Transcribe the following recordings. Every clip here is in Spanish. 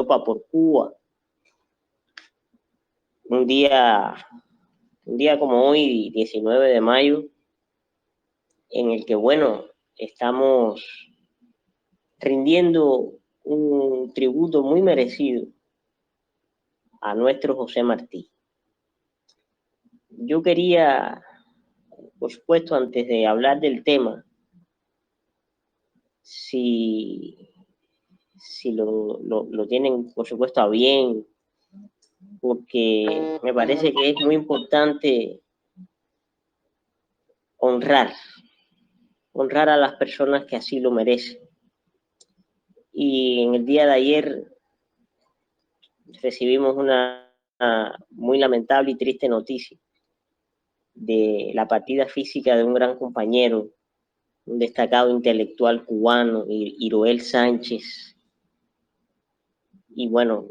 Europa por Cuba. Un día como hoy, 19 de mayo, en el que, bueno, estamos rindiendo un tributo muy merecido a nuestro José Martí. Yo quería, por supuesto, antes de hablar del tema, si lo tienen, por supuesto, a bien, porque me parece que es muy importante honrar a las personas que así lo merecen. Y en el día de ayer recibimos una muy lamentable y triste noticia de la partida física de un gran compañero, un destacado intelectual cubano, Iroel Sánchez. Y bueno,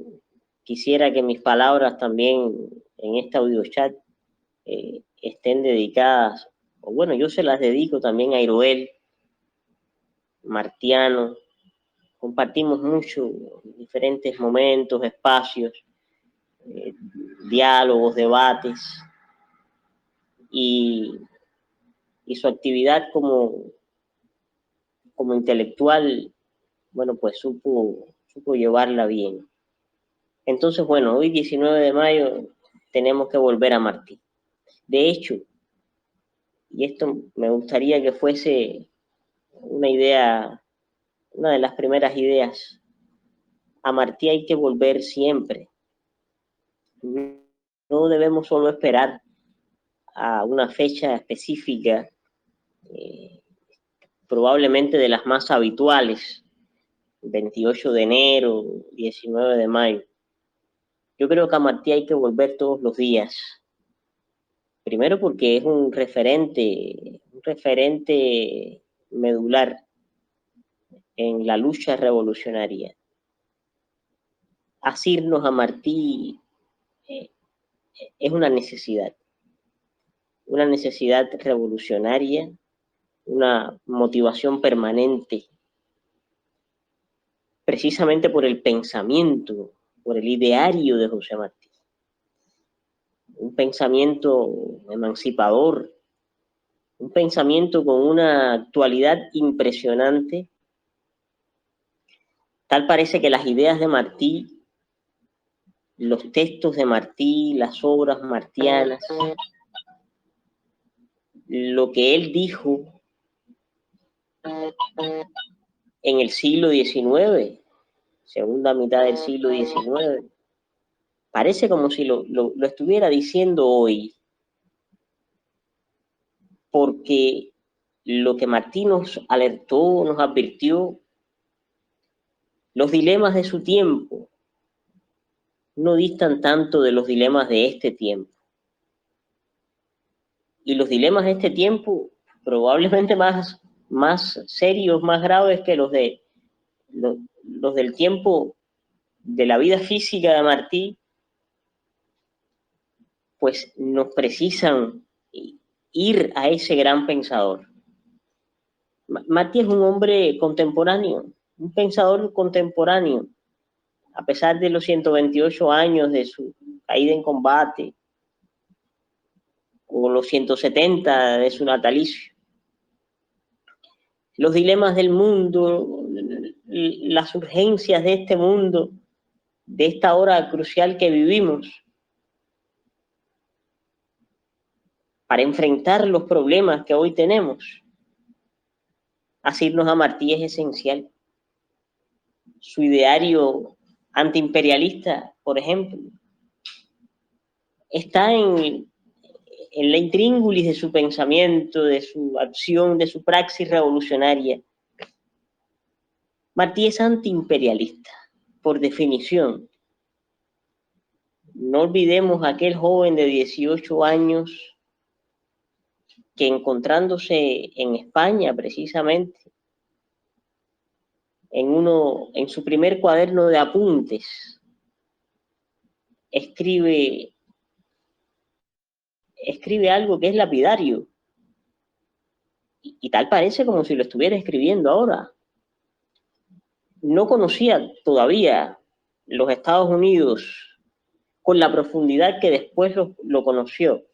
quisiera que mis palabras también en este audiochat estén dedicadas, o bueno, yo se las dedico también a Iroel, Martiano. Compartimos mucho, diferentes momentos, espacios, diálogos, debates, y su actividad como intelectual, bueno, pues supo llevarla bien. Entonces, bueno, hoy 19 de mayo tenemos que volver a Martí. De hecho, y esto me gustaría que fuese una idea, una de las primeras ideas, a Martí hay que volver siempre. No debemos solo esperar a una fecha específica, probablemente de las más habituales, 28 de enero, 19 de mayo. Yo creo que a Martí hay que volver todos los días. Primero porque es un referente medular en la lucha revolucionaria. Asirnos a Martí es una necesidad revolucionaria, una motivación permanente, precisamente por el pensamiento, por el ideario de José Martí. Un pensamiento emancipador, un pensamiento con una actualidad impresionante. Tal parece que las ideas de Martí, los textos de Martí, las obras martianas, lo que él dijo en el siglo XIX, segunda mitad del siglo XIX, parece como si lo estuviera diciendo hoy, porque lo que Martí nos alertó, nos advirtió, los dilemas de su tiempo no distan tanto de los dilemas de este tiempo. Y los dilemas de este tiempo probablemente más serios, más graves que los del tiempo de la vida física de Martí, pues nos precisan ir a ese gran pensador. Martí es un hombre contemporáneo, un pensador contemporáneo, a pesar de los 128 años de su caída en combate, o los 170 de su natalicio. Los dilemas del mundo, las urgencias de este mundo, de esta hora crucial que vivimos, para enfrentar los problemas que hoy tenemos. Asirnos a Martí es esencial. Su ideario antiimperialista, por ejemplo, está en la intríngulis de su pensamiento, de su acción, de su praxis revolucionaria. Martí es antiimperialista, por definición. No olvidemos a aquel joven de 18 años que, encontrándose en España precisamente, en su primer cuaderno de apuntes, escribe algo que es lapidario, y tal parece como si lo estuviera escribiendo ahora. No conocía todavía los Estados Unidos con la profundidad que después lo conoció.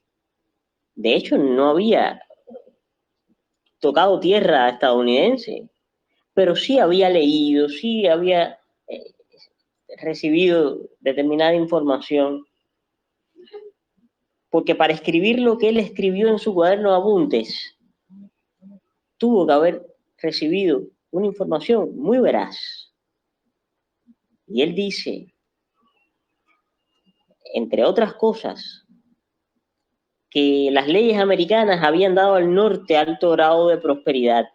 De hecho, no había tocado tierra estadounidense, pero sí había leído, sí había recibido determinada información, porque para escribir lo que él escribió en su cuaderno de apuntes, tuvo que haber recibido una información muy veraz. Y él dice, entre otras cosas, que las leyes americanas habían dado al norte alto grado de prosperidad,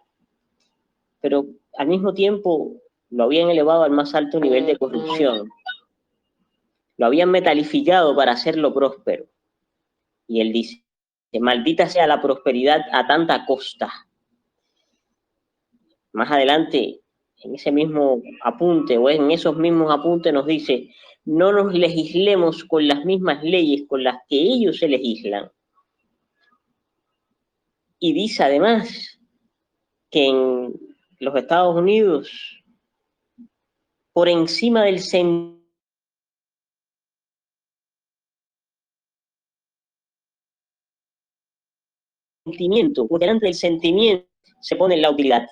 pero al mismo tiempo lo habían elevado al más alto nivel de corrupción. Lo habían metalificado para hacerlo próspero. Y él dice, maldita sea la prosperidad a tanta costa. Más adelante, en ese mismo apunte o en esos mismos apuntes nos dice, no nos legislemos con las mismas leyes con las que ellos se legislan. Y dice además que en los Estados Unidos, por encima del sentimiento, por delante del sentimiento, se pone la utilidad.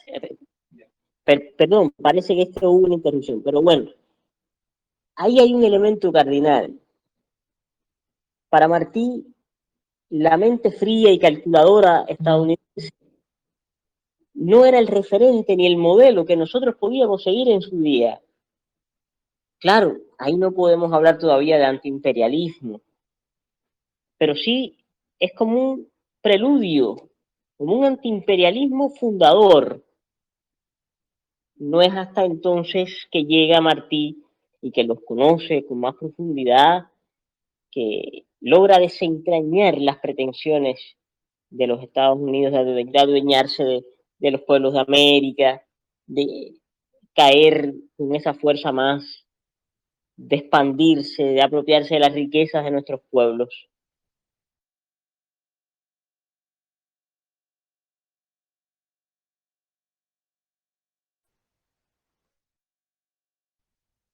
Perdón, parece que esto hubo una interrupción, pero bueno, ahí hay un elemento cardinal. Para Martí, la mente fría y calculadora estadounidense no era el referente ni el modelo que nosotros podíamos seguir en su día. Claro, ahí no podemos hablar todavía de antiimperialismo, pero sí es como un preludio, como un antiimperialismo fundador. No es hasta entonces que llega Martí y que los conoce con más profundidad, que logra desentrañar las pretensiones de los Estados Unidos de adueñarse de los pueblos de América, de caer con esa fuerza más, de expandirse, de apropiarse de las riquezas de nuestros pueblos.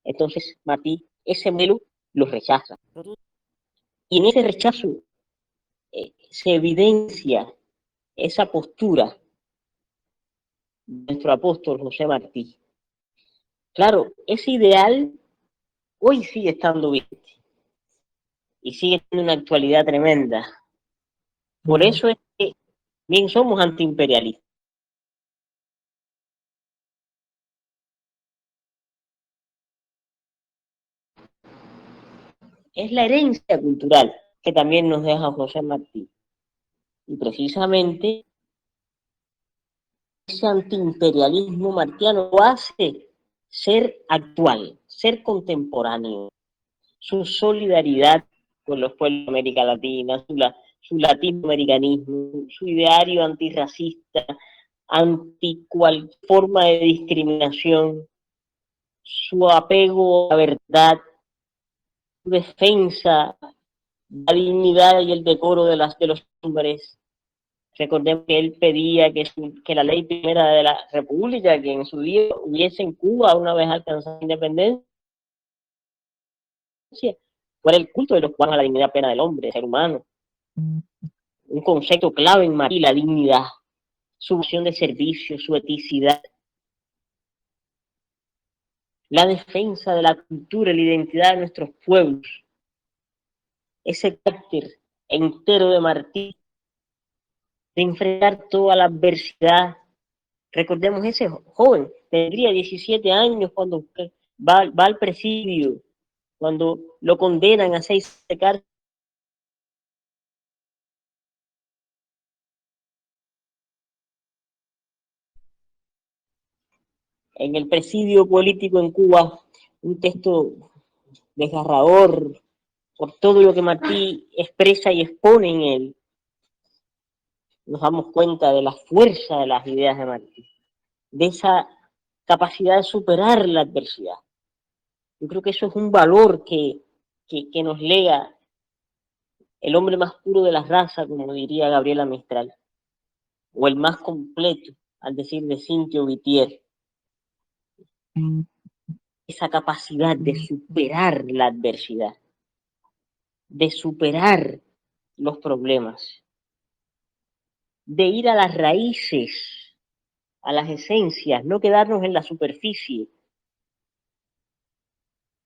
Entonces, Martí, ese modelo lo rechaza. Y en ese rechazo se evidencia esa postura de nuestro apóstol José Martí. Claro, ese ideal hoy sigue estando vigente y sigue teniendo una actualidad tremenda. Por eso es que bien somos antiimperialistas. Es la herencia cultural que también nos deja José Martí. Y precisamente ese antiimperialismo martiano lo hace ser actual, ser contemporáneo. Su solidaridad con los pueblos de América Latina, su latinoamericanismo, su ideario antirracista, anti cualquier forma de discriminación, su apego a la verdad, su defensa, la dignidad y el decoro de los hombres. Recordemos que él pedía que la ley primera de la República, que en su día hubiese en Cuba una vez alcanzada la independencia, fuera el culto de los cubanos a la dignidad plena del hombre, del ser humano. Un concepto clave en Martí, la dignidad, su visión de servicio, su eticidad, la defensa de la cultura y la identidad de nuestros pueblos, ese carácter entero de Martí, de enfrentar toda la adversidad. Recordemos, ese joven tendría 17 años cuando va al presidio, cuando lo condenan a 6 de cárcel. En el presidio político en Cuba, un texto desgarrador por todo lo que Martí expresa y expone en él. Nos damos cuenta de la fuerza de las ideas de Martí, de esa capacidad de superar la adversidad. Yo creo que eso es un valor que nos lega el hombre más puro de la raza, como diría Gabriela Mistral, o el más completo, al decir de Cintio Vitier. esa capacidad de superar la adversidad, de superar los problemas, de ir a las raíces, a las esencias, no quedarnos en la superficie,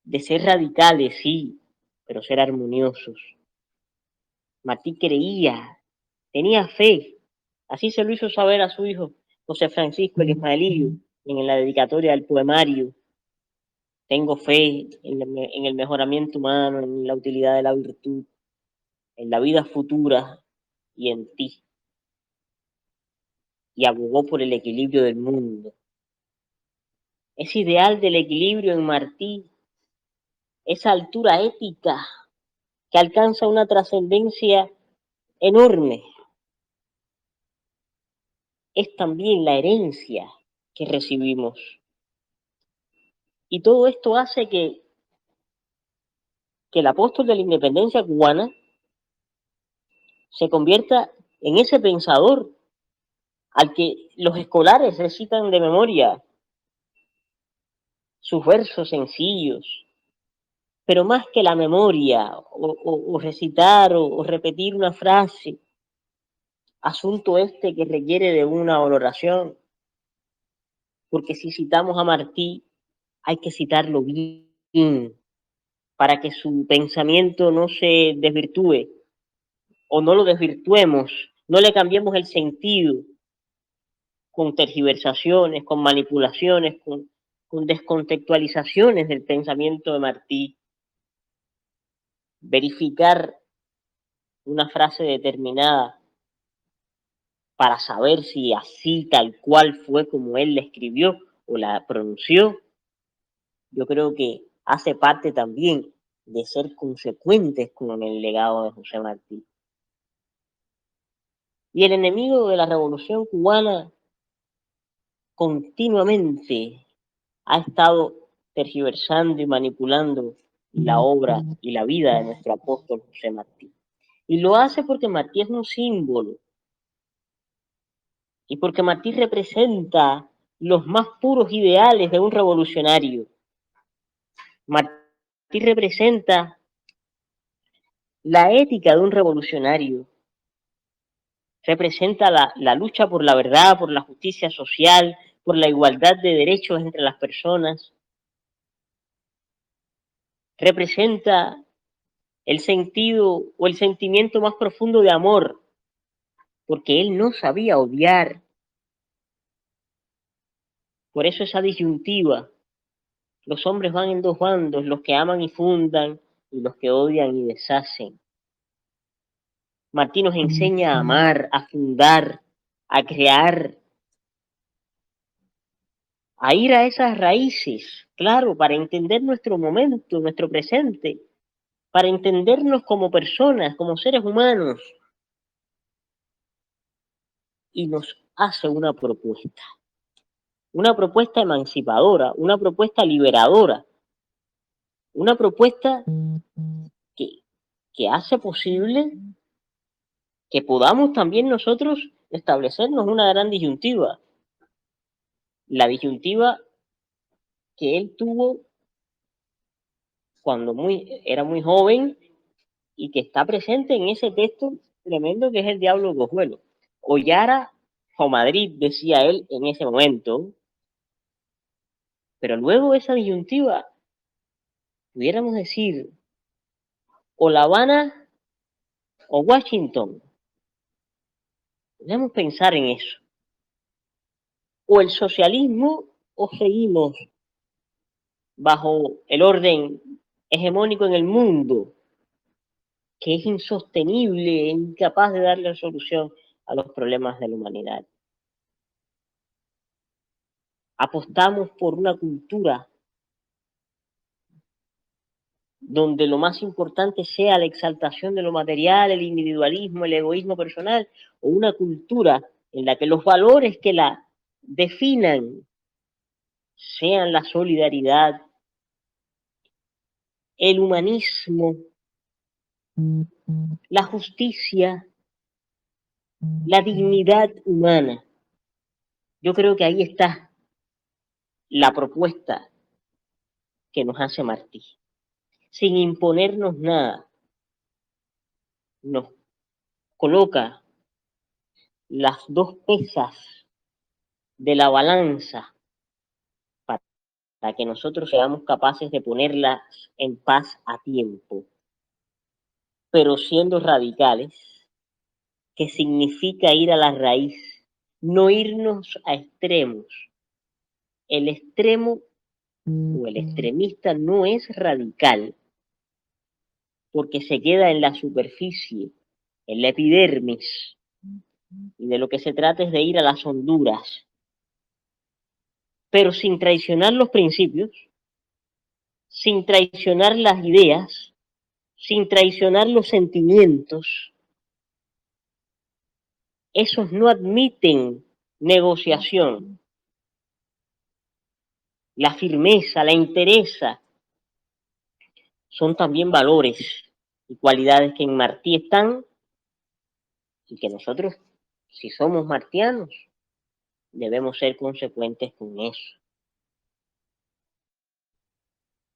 de ser radicales, sí, pero ser armoniosos. Martí creía, tenía fe, así se lo hizo saber a su hijo José Francisco el Ismaelillo en la dedicatoria del poemario. Tengo fe en el mejoramiento humano, en la utilidad de la virtud, en la vida futura y en ti. Y abogó por el equilibrio del mundo. Ese ideal del equilibrio en Martí, esa altura ética que alcanza una trascendencia enorme, es también la herencia que recibimos. Y todo esto hace que el apóstol de la independencia cubana se convierta en ese pensador al que los escolares recitan de memoria sus versos sencillos, pero más que la memoria o recitar o repetir una frase, asunto este que requiere de una oración, porque si citamos a Martí hay que citarlo bien para que su pensamiento no se desvirtúe o no lo desvirtuemos, no le cambiemos el sentido con tergiversaciones, con manipulaciones, con descontextualizaciones del pensamiento de Martí. Verificar una frase determinada para saber si así tal cual fue como él la escribió o la pronunció, yo creo que hace parte también de ser consecuentes con el legado de José Martí. Y el enemigo de la revolución cubana continuamente ha estado tergiversando y manipulando la obra y la vida de nuestro apóstol José Martí. Y lo hace porque Martí es un símbolo y porque Martí representa los más puros ideales de un revolucionario. Martí representa la ética de un revolucionario, representa la lucha por la verdad, por la justicia social, por la igualdad de derechos entre las personas, representa el sentido o el sentimiento más profundo de amor, porque él no sabía odiar. Por eso esa disyuntiva. Los hombres van en dos bandos, los que aman y fundan y los que odian y deshacen. Martí nos enseña a amar, a fundar, a crear, a ir a esas raíces, claro, para entender nuestro momento, nuestro presente, para entendernos como personas, como seres humanos. Y nos hace una propuesta emancipadora, una propuesta liberadora, una propuesta que, que hace posible que podamos también nosotros establecernos una gran disyuntiva. La disyuntiva que él tuvo cuando era muy joven y que está presente en ese texto tremendo que es El Diablo Cojuelo. Hollara o Madrid, decía él en ese momento, pero luego esa disyuntiva, pudiéramos decir, o La Habana o Washington, podemos pensar en eso, o el socialismo o seguimos bajo el orden hegemónico en el mundo, que es insostenible e incapaz de darle solución a los problemas de la humanidad. Apostamos por una cultura donde lo más importante sea la exaltación de lo material, el individualismo, el egoísmo personal, o una cultura en la que los valores que la definan sean la solidaridad, el humanismo, la justicia, la dignidad humana. Yo creo que ahí está la propuesta que nos hace Martí, sin imponernos nada. Nos coloca las dos pesas de la balanza para que nosotros seamos capaces de ponerlas en paz a tiempo, pero siendo radicales, que significa ir a la raíz, no irnos a extremos. El extremo o el extremista no es radical porque se queda en la superficie, en la epidermis, y de lo que se trata es de ir a las honduras, pero sin traicionar los principios, sin traicionar las ideas, sin traicionar los sentimientos. Esos no admiten negociación. La firmeza, la entereza, son también valores y cualidades que en Martí están y que nosotros, si somos martianos, debemos ser consecuentes con eso.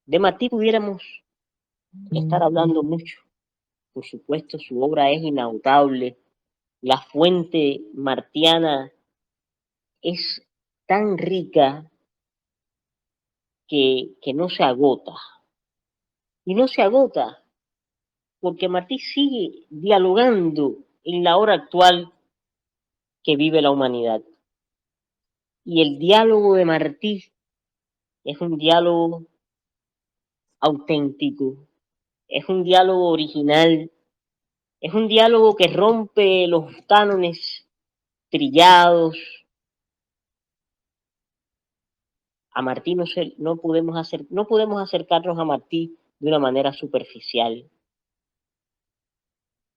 De Martí pudiéramos estar hablando mucho. Por supuesto, su obra es inagotable. La fuente martiana es tan rica que no se agota. Y no se agota porque Martí sigue dialogando en la hora actual que vive la humanidad. Y el diálogo de Martí es un diálogo auténtico, es un diálogo original, es un diálogo que rompe los cánones trillados. A Martí no podemos acercarnos a Martí de una manera superficial.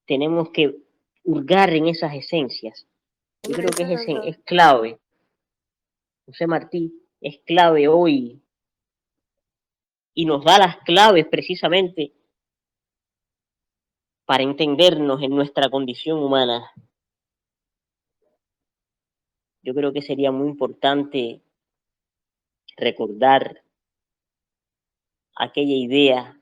Tenemos que hurgar en esas esencias. Yo creo que es clave. José Martí es clave hoy y nos da las claves precisamente para entendernos en nuestra condición humana. Yo creo que sería muy importante recordar aquella idea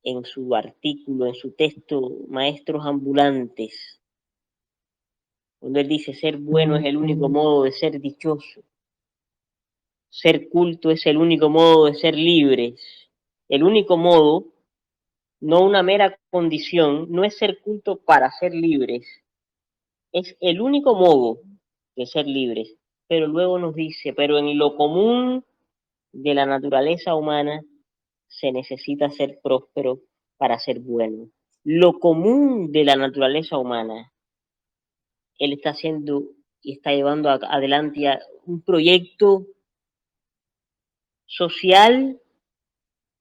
en su artículo, en su texto, Maestros Ambulantes, donde él dice, ser bueno es el único modo de ser dichoso, ser culto es el único modo de ser libres, el único modo, no una mera condición, no es ser culto para ser libres, es el único modo de ser libres. Pero luego nos dice, pero en lo común de la naturaleza humana se necesita ser próspero para ser bueno. Lo común de la naturaleza humana, él está haciendo y está llevando adelante un proyecto social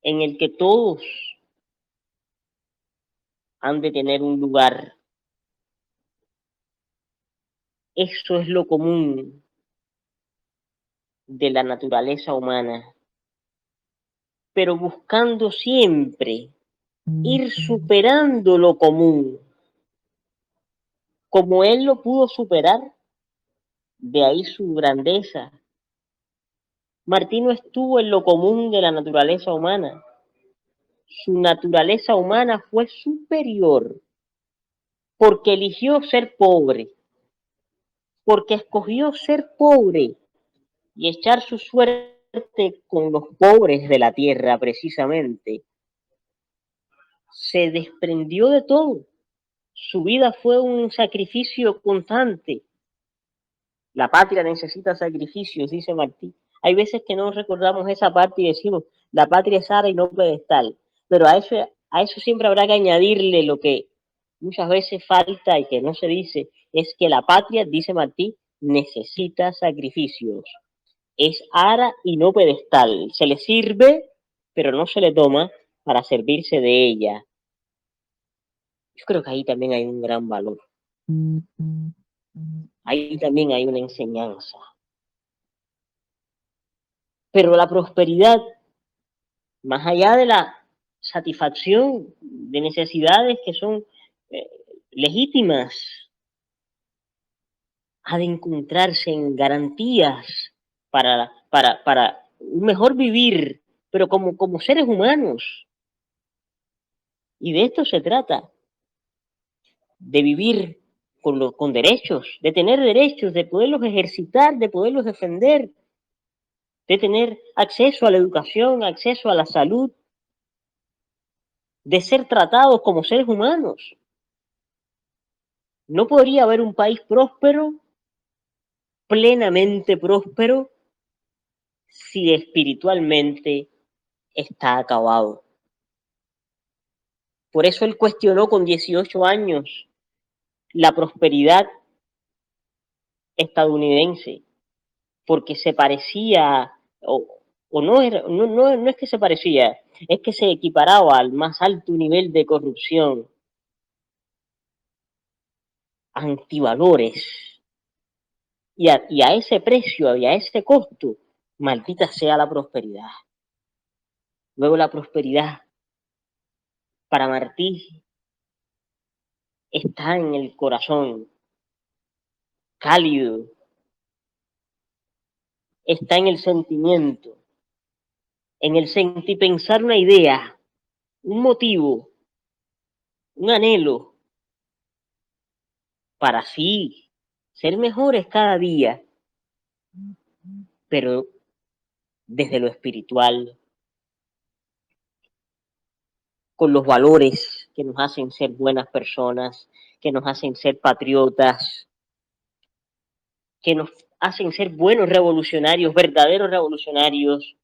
en el que todos han de tener un lugar. Eso es lo común de la naturaleza humana, pero buscando siempre ir superando lo común, como él lo pudo superar, de ahí su grandeza. Martí no estuvo en lo común de la naturaleza humana. Su naturaleza humana fue superior porque eligió ser pobre, porque escogió ser pobre y echar su suerte con los pobres de la tierra precisamente. Se desprendió de todo. Su vida fue un sacrificio constante. La patria necesita sacrificios, dice Martí. Hay veces que no recordamos esa parte y decimos, la patria es ara y no pedestal. Pero a eso siempre habrá que añadirle lo que muchas veces falta y que no se dice, es que la patria, dice Martí, necesita sacrificios. Es ara y no pedestal. Se le sirve, pero no se le toma para servirse de ella. Yo creo que ahí también hay un gran valor. Ahí también hay una enseñanza. Pero la prosperidad, más allá de la satisfacción de necesidades que son eh, legítimas, ha de encontrarse en garantías para un mejor vivir pero como seres humanos. Y de esto se trata, de vivir con derechos, de tener derechos, de poderlos ejercitar, de poderlos defender, de tener acceso a la educación, acceso a la salud, de ser tratados como seres humanos. No podría haber un país próspero, plenamente próspero, si espiritualmente está acabado. Por eso él cuestionó con 18 años la prosperidad estadounidense, porque se parecía, o no, no es que se parecía, es que se equiparaba al más alto nivel de corrupción, antivalores, y a ese precio y a ese costo, maldita sea la prosperidad. Luego la prosperidad para Martí está en el corazón, cálido, está en el sentimiento, en el sentir, pensar una idea, un motivo, un anhelo para sí ser mejores cada día, pero desde lo espiritual, con los valores que nos hacen ser buenas personas, que nos hacen ser patriotas, que nos hacen ser buenos revolucionarios, verdaderos revolucionarios,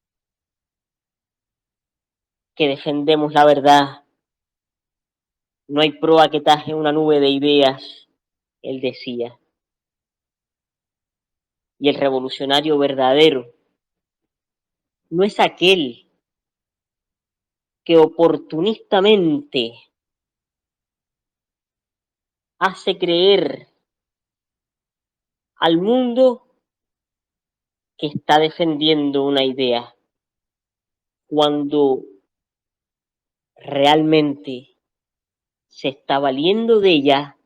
que defendemos la verdad. No hay proa que taje una nube de ideas, él decía. Y el revolucionario verdadero no es aquel que oportunistamente hace creer al mundo que está defendiendo una idea, cuando realmente se está valiendo de ella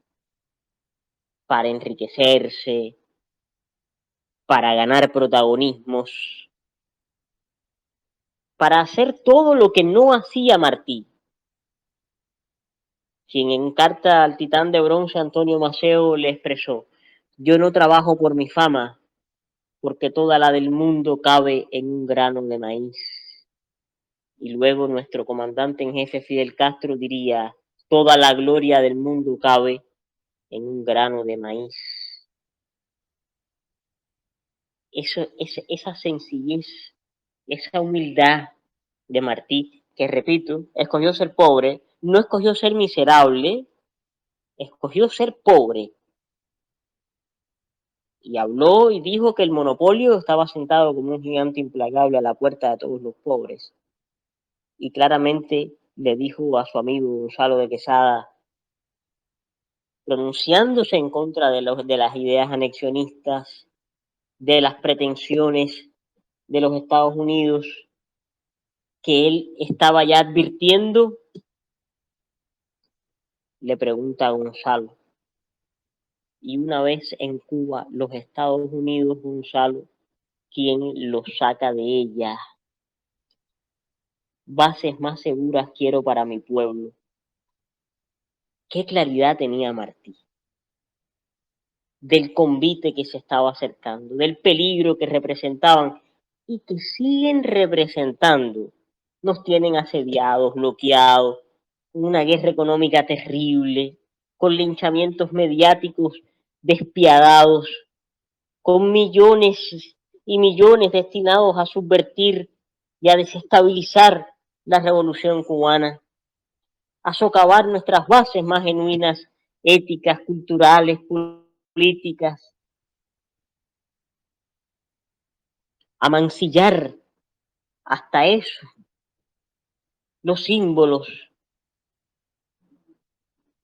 para enriquecerse, para ganar protagonismos, para hacer todo lo que no hacía Martí, quien en carta al titán de bronce Antonio Maceo le expresó: yo no trabajo por mi fama, porque toda la del mundo cabe en un grano de maíz. Y luego nuestro comandante en jefe Fidel Castro diría: toda la gloria del mundo cabe en un grano de maíz. Esa sencillez, esa humildad de Martí, que repito, escogió ser pobre, no escogió ser miserable, escogió ser pobre. Y habló y dijo que el monopolio estaba sentado como un gigante implacable a la puerta de todos los pobres. Y claramente le dijo a su amigo Gonzalo de Quesada, pronunciándose en contra de las ideas anexionistas, de las pretensiones de los Estados Unidos, que él estaba ya advirtiendo, le pregunta a Gonzalo. Y una vez en Cuba, los Estados Unidos, Gonzalo, ¿quién los saca de ella? Bases más seguras quiero para mi pueblo. Qué claridad tenía Martí del convite que se estaba acercando, del peligro que representaban y que siguen representando. Nos tienen asediados, bloqueados, una guerra económica terrible, con linchamientos mediáticos despiadados, con millones y millones destinados a subvertir y a desestabilizar la revolución cubana, a socavar nuestras bases más genuinas, éticas, culturales, políticas, a mancillar hasta eso, los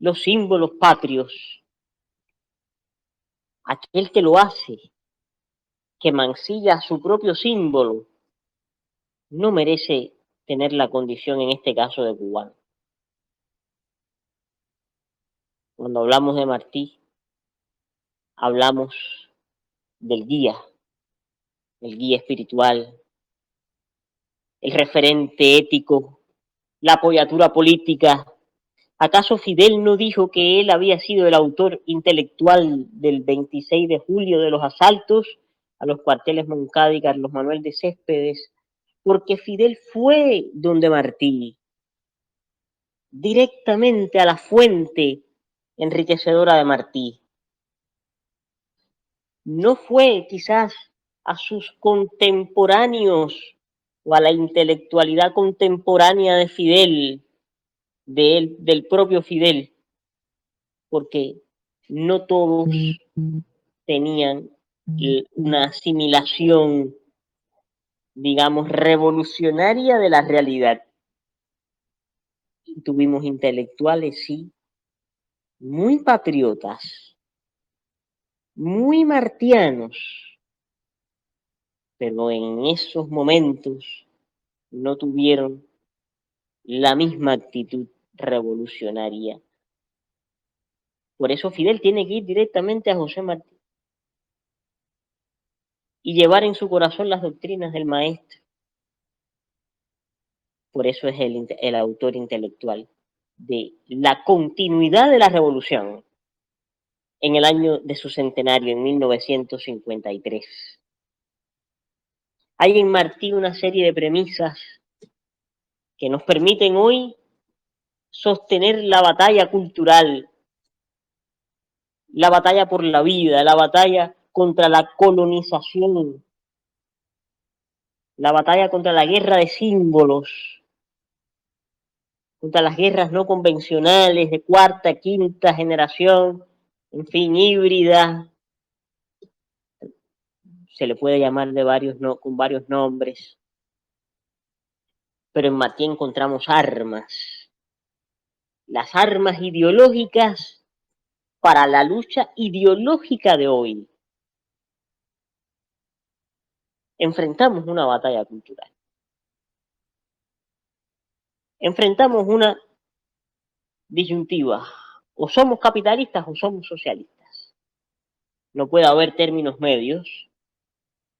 los símbolos patrios. Aquel que lo hace, que mancilla su propio símbolo, no merece tener la condición en este caso de cubano. Cuando hablamos de Martí, hablamos del guía, el guía espiritual, el referente ético, la apoyatura política. ¿Acaso Fidel no dijo que él había sido el autor intelectual del 26 de julio de los asaltos a los cuarteles Moncada y Carlos Manuel de Céspedes? Porque Fidel fue donde Martí, directamente a la fuente enriquecedora de Martí. No fue quizás a sus contemporáneos o a la intelectualidad contemporánea de Fidel, del propio Fidel, porque no todos tenían una asimilación, digamos, revolucionaria de la realidad. Tuvimos intelectuales, sí, muy patriotas, muy martianos, pero en esos momentos no tuvieron la misma actitud revolucionaria. Por eso Fidel tiene que ir directamente a José Martí y llevar en su corazón las doctrinas del maestro. Por eso es el autor intelectual de la continuidad de la revolución en el año de su centenario, en 1953. Hay en Martí una serie de premisas que nos permiten hoy sostener la batalla cultural, la batalla por la vida, la batalla contra la colonización, la batalla contra la guerra de símbolos, contra las guerras no convencionales de cuarta, quinta generación, en fin, híbrida, se le puede llamar con varios nombres, pero en Martí encontramos armas, las armas ideológicas para la lucha ideológica de hoy. Enfrentamos una batalla cultural. Enfrentamos una disyuntiva. O somos capitalistas o somos socialistas. No puede haber términos medios.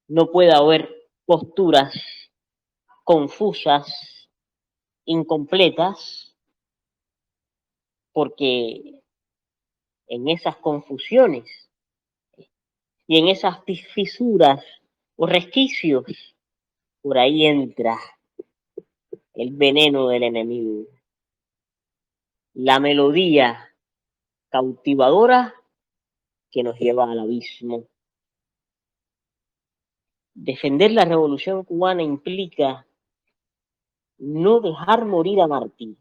No puede haber posturas confusas, incompletas, porque en esas confusiones y en esas fisuras o resquicios, por ahí entra el veneno del enemigo, la melodía cautivadora que nos lleva al abismo. Defender la revolución cubana implica no dejar morir a Martí,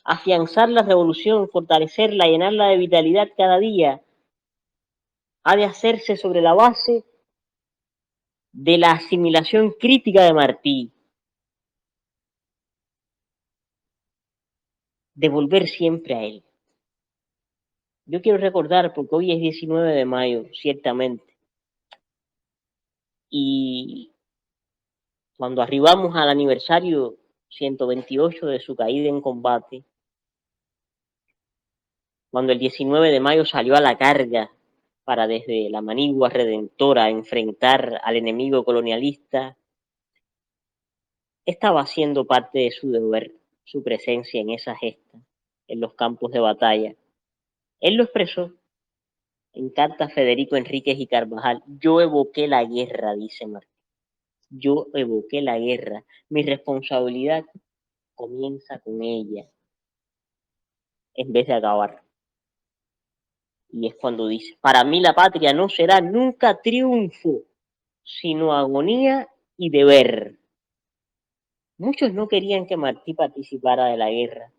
afianzar la revolución, fortalecerla, llenarla de vitalidad cada día, ha de hacerse sobre la base de la asimilación crítica de Martí, de volver siempre a él. Yo quiero recordar, porque hoy es 19 de mayo, ciertamente, y cuando arribamos al aniversario 128 de su caída en combate, cuando el 19 de mayo salió a la carga para desde la manigua redentora enfrentar al enemigo colonialista, estaba haciendo parte de su deber su presencia en esa gesta, en los campos de batalla. Él lo expresó en carta a Federico Enríquez y Carvajal. Yo evoqué la guerra, dice Martí. Yo evoqué la guerra. Mi responsabilidad comienza con ella, en vez de acabar. Y es cuando dice, para mí la patria no será nunca triunfo, sino agonía y deber. Muchos no querían que Martí participara de la guerra.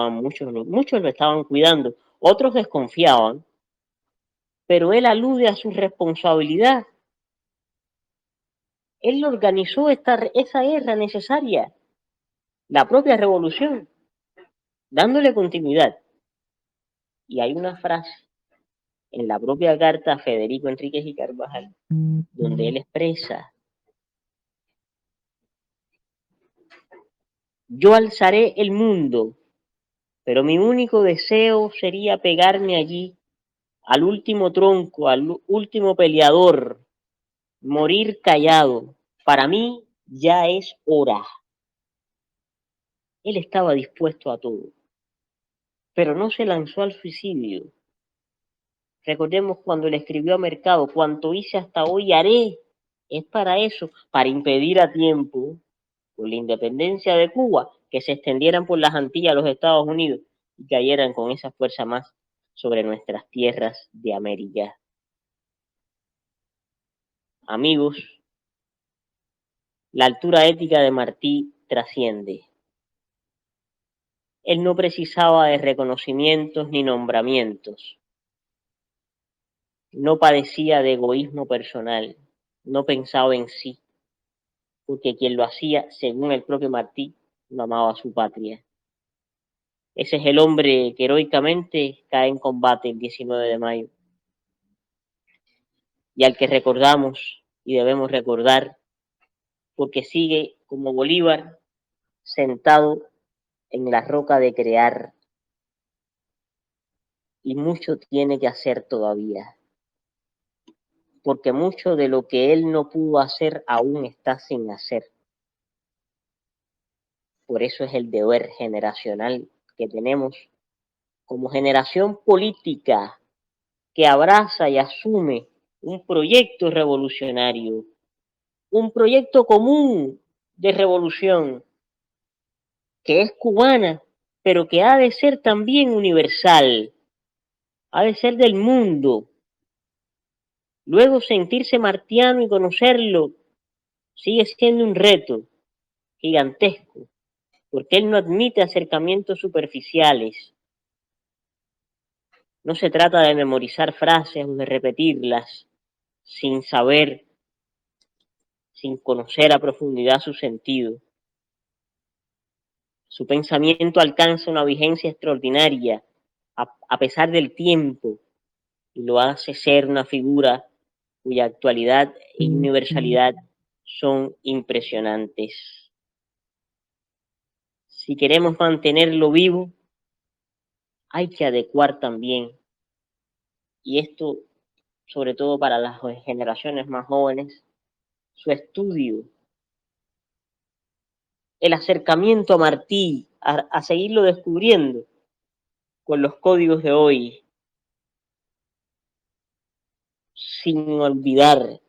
Muchos lo estaban cuidando, otros desconfiaban, pero él alude a su responsabilidad. Él organizó esa guerra necesaria, la propia revolución, dándole continuidad. Y hay una frase en la propia carta a Federico Enríquez y Carvajal, donde él expresa: yo alzaré el mundo, pero mi único deseo sería pegarme allí al último tronco, al último peleador, morir callado, Para mí ya es hora. Él estaba dispuesto a todo, pero no se lanzó al suicidio. Recordemos cuando le escribió a Mercado, cuanto hice hasta hoy haré. Es para eso, para impedir a tiempo, con la independencia de Cuba, que se extendieran por las Antillas a los Estados Unidos y cayeran con esa fuerza más sobre nuestras tierras de América. Amigos, la altura ética de Martí trasciende. Él no precisaba de reconocimientos ni nombramientos. No padecía de egoísmo personal. No pensaba en sí, porque quien lo hacía, según el propio Martí, no amaba a su patria. Ese es el hombre que heroicamente cae en combate el 19 de mayo y al que recordamos y debemos recordar porque sigue como Bolívar sentado en la roca de crear y mucho tiene que hacer todavía, porque mucho de lo que él no pudo hacer aún está sin hacer. Por eso es el deber generacional que tenemos como generación política que abraza y asume un proyecto revolucionario, un proyecto común de revolución que es cubana, pero que ha de ser también universal, ha de ser del mundo. Luego sentirse martiano y conocerlo sigue siendo un reto gigantesco, porque él no admite acercamientos superficiales. No se trata de memorizar frases o de repetirlas sin saber, sin conocer a profundidad su sentido. Su pensamiento alcanza una vigencia extraordinaria a pesar del tiempo y lo hace ser una figura cuya actualidad y universalidad son impresionantes. Si queremos mantenerlo vivo, hay que adecuar también, y esto sobre todo para las generaciones más jóvenes, su estudio, el acercamiento a Martí, a seguirlo descubriendo con los códigos de hoy, sin olvidar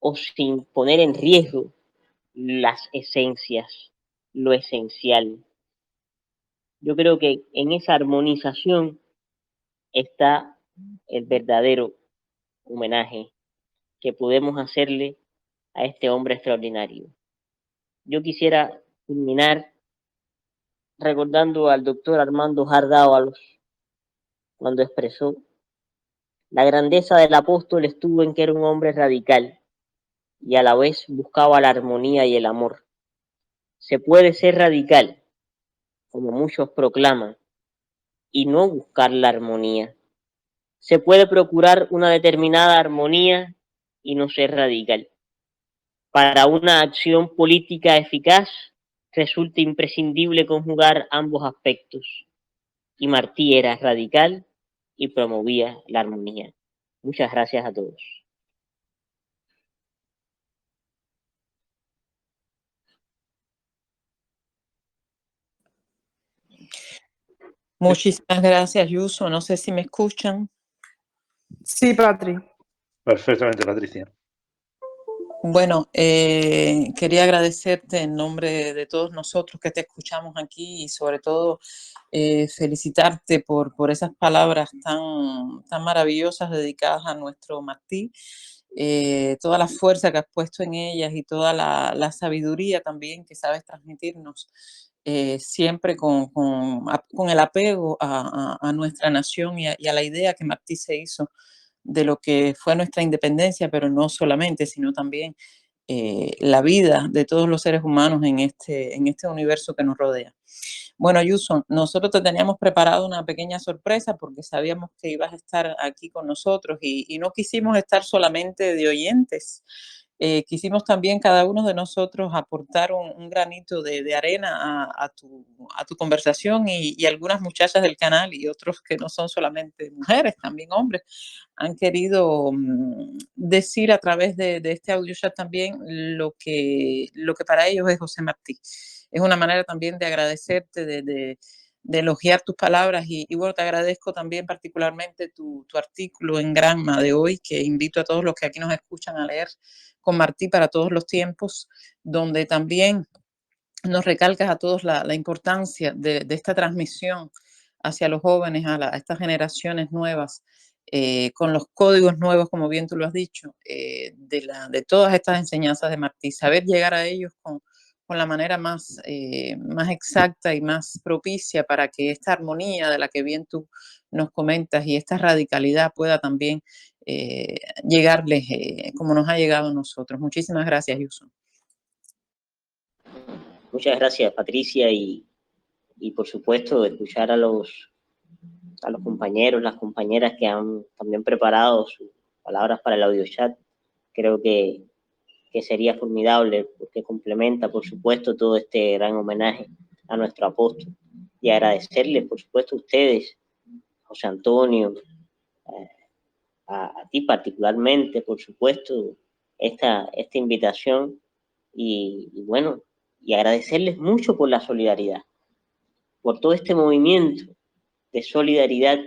o sin poner en riesgo las esencias, lo esencial. Yo creo que en esa armonización está el verdadero homenaje que podemos hacerle a este hombre extraordinario. Yo quisiera culminar recordando al doctor Armando Jardávalos cuando expresó: la grandeza del apóstol estuvo en que era un hombre radical y a la vez buscaba la armonía y el amor. Se puede ser radical, como muchos proclaman, y no buscar la armonía. Se puede procurar una determinada armonía y no ser radical. Para una acción política eficaz resulta imprescindible conjugar ambos aspectos. Y Martí era radical y promovía la armonía. Muchas gracias a todos. Muchísimas gracias, Yuso. No sé si me escuchan. Sí, Patri. Perfectamente, Patricia. Bueno, quería agradecerte en nombre de todos nosotros que te escuchamos aquí y sobre todo felicitarte por esas palabras tan maravillosas dedicadas a nuestro Martí, toda la fuerza que has puesto en ellas y toda la sabiduría también que sabes transmitirnos, siempre con el apego a nuestra nación y a la idea que Martí se hizo de lo que fue nuestra independencia, pero no solamente, sino también la vida de todos los seres humanos en este universo que nos rodea. Bueno, Ayuso, nosotros te teníamos preparado una pequeña sorpresa porque sabíamos que ibas a estar aquí con nosotros y no quisimos estar solamente de oyentes. quisimos también cada uno de nosotros aportar un granito de arena a tu conversación y algunas muchachas del canal y otros que no son solamente mujeres, también hombres, han querido decir a través de este audio chat también lo que para ellos es José Martí. Es una manera también de agradecerte, de elogiar tus palabras y bueno, te agradezco también particularmente tu artículo en Granma de hoy, que invito a todos los que aquí nos escuchan a leer, con Martí para todos los tiempos, donde también nos recalcas a todos la importancia de esta transmisión hacia los jóvenes, a estas generaciones nuevas, con los códigos nuevos, como bien tú lo has dicho, de todas estas enseñanzas de Martí, saber llegar a ellos con la manera más exacta y más propicia para que esta armonía de la que bien tú nos comentas y esta radicalidad pueda también llegarles como nos ha llegado a nosotros. Muchísimas gracias, Yusun. Muchas gracias, Patricia, y por supuesto escuchar a los compañeros, las compañeras que han también preparado sus palabras para el audio chat. Creo que sería formidable porque complementa, por supuesto, todo este gran homenaje a nuestro apóstol. Y agradecerles, por supuesto, a ustedes, José Antonio, a ti particularmente, por supuesto, esta invitación y bueno, y agradecerles mucho por la solidaridad, por todo este movimiento de solidaridad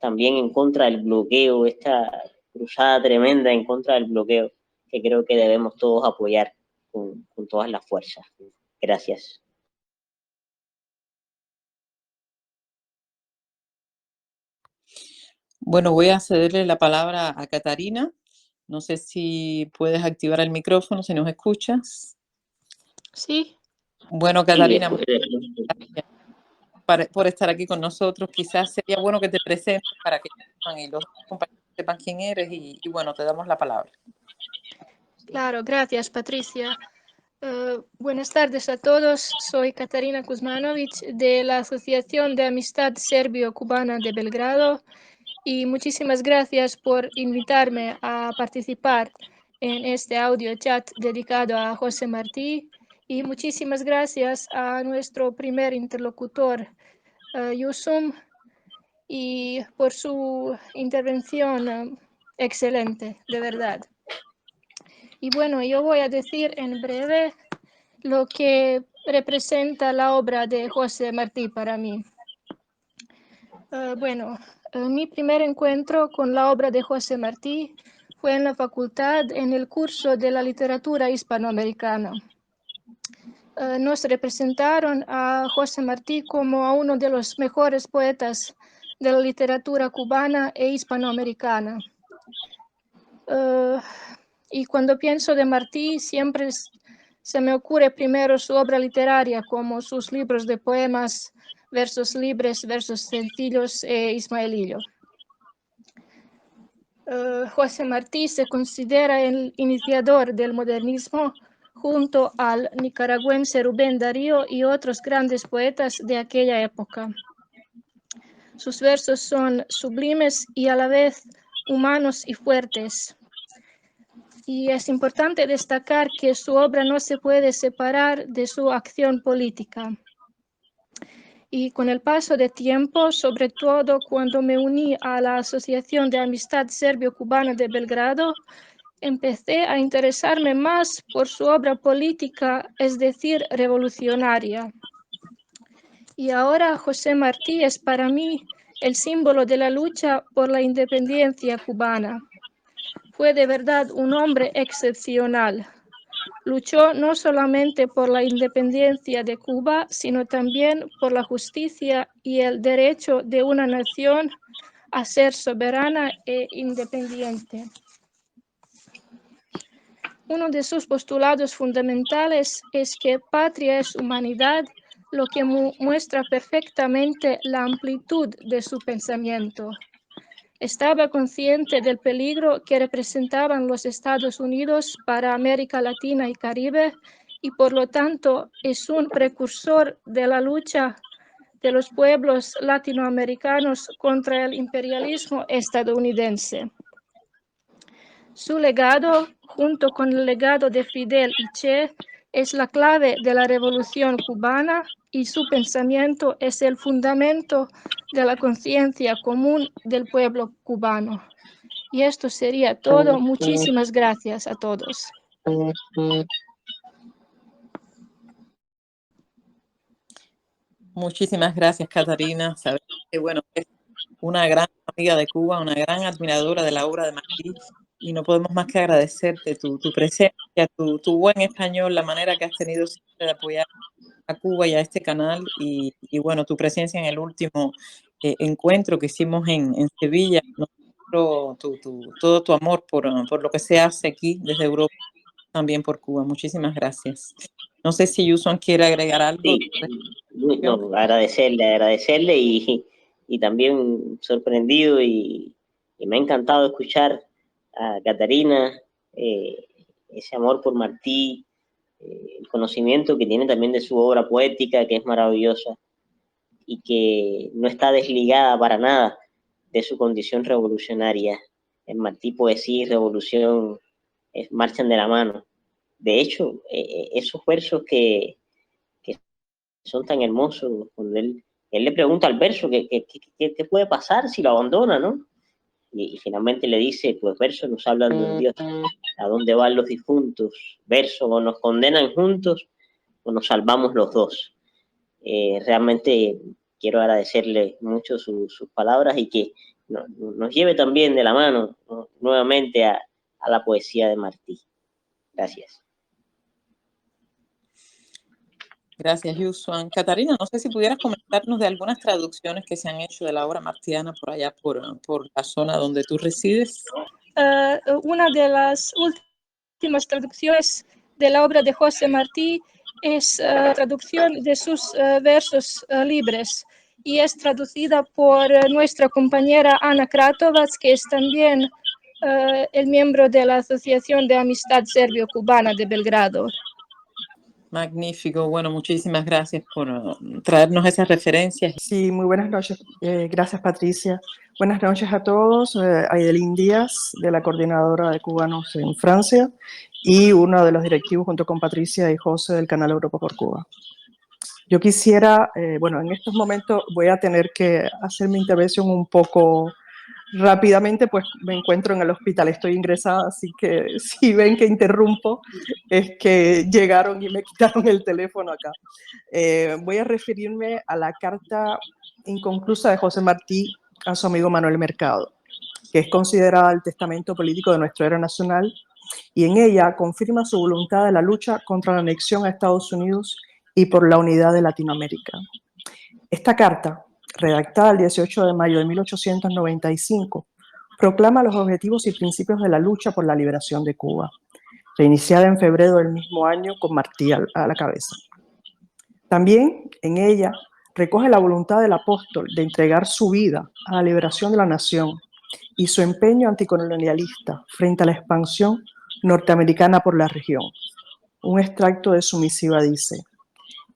también en contra del bloqueo, esta cruzada tremenda en contra del bloqueo, que creo que debemos todos apoyar con todas las fuerzas. Gracias. Bueno, voy a cederle la palabra a Catarina. No sé si puedes activar el micrófono, si nos escuchas. Sí. Bueno, Catarina, muchas gracias por estar aquí con nosotros. Quizás sería bueno que te presentes para que los compañeros sepan quién eres y bueno, te damos la palabra. Claro, gracias, Patricia. Buenas tardes a todos. Soy Katarina Kuzmanović de la Asociación de Amistad Serbio-Cubana de Belgrado y muchísimas gracias por invitarme a participar en este audio chat dedicado a José Martí y muchísimas gracias a nuestro primer interlocutor, Yusum, y por su intervención excelente, de verdad. Y bueno, yo voy a decir en breve lo que representa la obra de José Martí para mí. Mi primer encuentro con la obra de José Martí fue en la facultad en el curso de la literatura hispanoamericana. Nos representaron a José Martí como a uno de los mejores poetas de la literatura cubana e hispanoamericana. Y cuando pienso de Martí, siempre se me ocurre primero su obra literaria, como sus libros de poemas, versos libres, versos sencillos e Ismaelillo. José Martí se considera el iniciador del modernismo junto al nicaragüense Rubén Darío y otros grandes poetas de aquella época. Sus versos son sublimes y a la vez humanos y fuertes. Y es importante destacar que su obra no se puede separar de su acción política. Y con el paso del tiempo, sobre todo cuando me uní a la Asociación de Amistad Serbio-Cubana de Belgrado, empecé a interesarme más por su obra política, es decir, revolucionaria. Y ahora José Martí es para mí el símbolo de la lucha por la independencia cubana. Fue de verdad un hombre excepcional. Luchó no solamente por la independencia de Cuba, sino también por la justicia y el derecho de una nación a ser soberana e independiente. Uno de sus postulados fundamentales es que patria es humanidad, lo que muestra perfectamente la amplitud de su pensamiento. Estaba consciente del peligro que representaban los Estados Unidos para América Latina y Caribe y por lo tanto es un precursor de la lucha de los pueblos latinoamericanos contra el imperialismo estadounidense. Su legado, junto con el legado de Fidel y Che, es la clave de la revolución cubana y su pensamiento es el fundamento de la conciencia común del pueblo cubano. Y esto sería todo. Muchísimas gracias a todos. Muchísimas gracias, Catarina. Sabes que, bueno, es una gran amiga de Cuba, una gran admiradora de la obra de Martí, y no podemos más que agradecerte tu presencia, tu buen español, la manera que has tenido siempre de apoyar a Cuba y a este canal, y bueno, tu presencia en el último encuentro que hicimos en Sevilla, todo tu amor por lo que se hace aquí desde Europa, también por Cuba. Muchísimas gracias. No sé si Yuson quiere agregar algo. Sí, no, agradecerle y también sorprendido y me ha encantado escuchar a Catarina, ese amor por Martí, el conocimiento que tiene también de su obra poética, que es maravillosa y que no está desligada para nada de su condición revolucionaria. En Martí, poesía y revolución marchan de la mano. De hecho, esos versos que son tan hermosos, cuando él le pregunta al verso qué puede pasar si lo abandona, ¿no? Y finalmente le dice, pues versos nos hablan de un Dios, ¿a dónde van los difuntos? Versos o nos condenan juntos o nos salvamos los dos. Realmente quiero agradecerle mucho sus palabras y que nos lleve también de la mano, ¿no?, nuevamente a la poesía de Martí. Gracias. Gracias, Yusuan. Catarina, no sé si pudieras comentarnos de algunas traducciones que se han hecho de la obra martiana por allá, por la zona donde tú resides. Una de las últimas traducciones de la obra de José Martí es traducción de sus versos libres y es traducida por nuestra compañera Ana Kratovats, que es también el miembro de la Asociación de Amistad Serbio-Cubana de Belgrado. Magnífico. Bueno, muchísimas gracias por traernos esas referencias. Sí, muy buenas noches. Gracias, Patricia. Buenas noches a todos. Aidelín Díaz, de la Coordinadora de Cubanos en Francia, y uno de los directivos, junto con Patricia y José, del canal Europa por Cuba. Yo quisiera, bueno, en estos momentos voy a tener que hacer mi intervención un poco rápidamente, pues me encuentro en el hospital, estoy ingresada, así que si ven que interrumpo, es que llegaron y me quitaron el teléfono acá. Voy a referirme a la carta inconclusa de José Martí a su amigo Manuel Mercado, que es considerada el testamento político de nuestro héroe nacional, y en ella confirma su voluntad de la lucha contra la anexión a Estados Unidos y por la unidad de Latinoamérica. Esta carta, redactada el 18 de mayo de 1895, proclama los objetivos y principios de la lucha por la liberación de Cuba, reiniciada en febrero del mismo año con Martí a la cabeza. También en ella recoge la voluntad del apóstol de entregar su vida a la liberación de la nación y su empeño anticolonialista frente a la expansión norteamericana por la región. Un extracto de su misiva dice: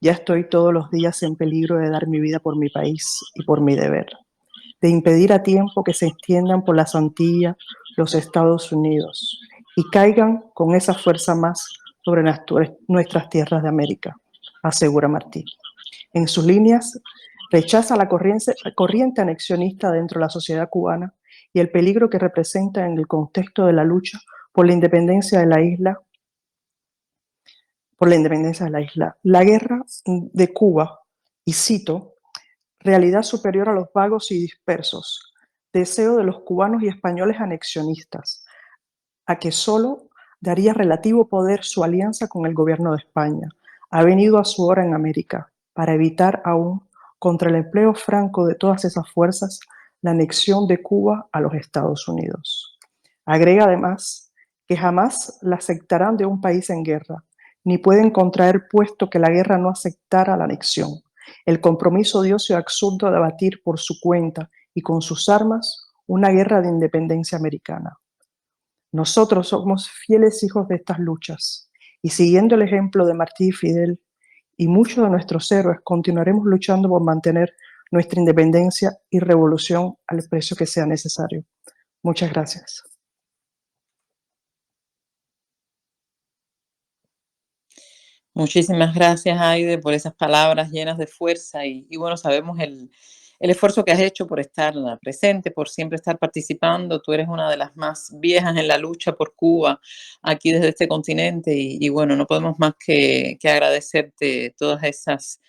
ya estoy todos los días en peligro de dar mi vida por mi país y por mi deber, de impedir a tiempo que se extiendan por las Antillas los Estados Unidos y caigan con esa fuerza más sobre nuestras tierras de América, asegura Martí. En sus líneas rechaza la corriente anexionista dentro de la sociedad cubana y el peligro que representa en el contexto de la lucha por la independencia de la isla. La guerra de Cuba, y cito, realidad superior a los vagos y dispersos, deseo de los cubanos y españoles anexionistas, a que solo daría relativo poder su alianza con el gobierno de España, ha venido a su hora en América, para evitar aún, contra el empleo franco de todas esas fuerzas, la anexión de Cuba a los Estados Unidos. Agrega además que jamás la aceptarán de un país en guerra, ni pueden contraer puesto que la guerra no aceptara la anexión, el compromiso odioso y absurdo de batir por su cuenta y con sus armas una guerra de independencia americana. Nosotros somos fieles hijos de estas luchas y siguiendo el ejemplo de Martí y Fidel y muchos de nuestros héroes continuaremos luchando por mantener nuestra independencia y revolución al precio que sea necesario. Muchas gracias. Muchísimas gracias, Aide, por esas palabras llenas de fuerza y bueno, sabemos el esfuerzo que has hecho por estar presente, por siempre estar participando. Tú eres una de las más viejas en la lucha por Cuba aquí desde este continente y bueno, no podemos más que agradecerte todas esas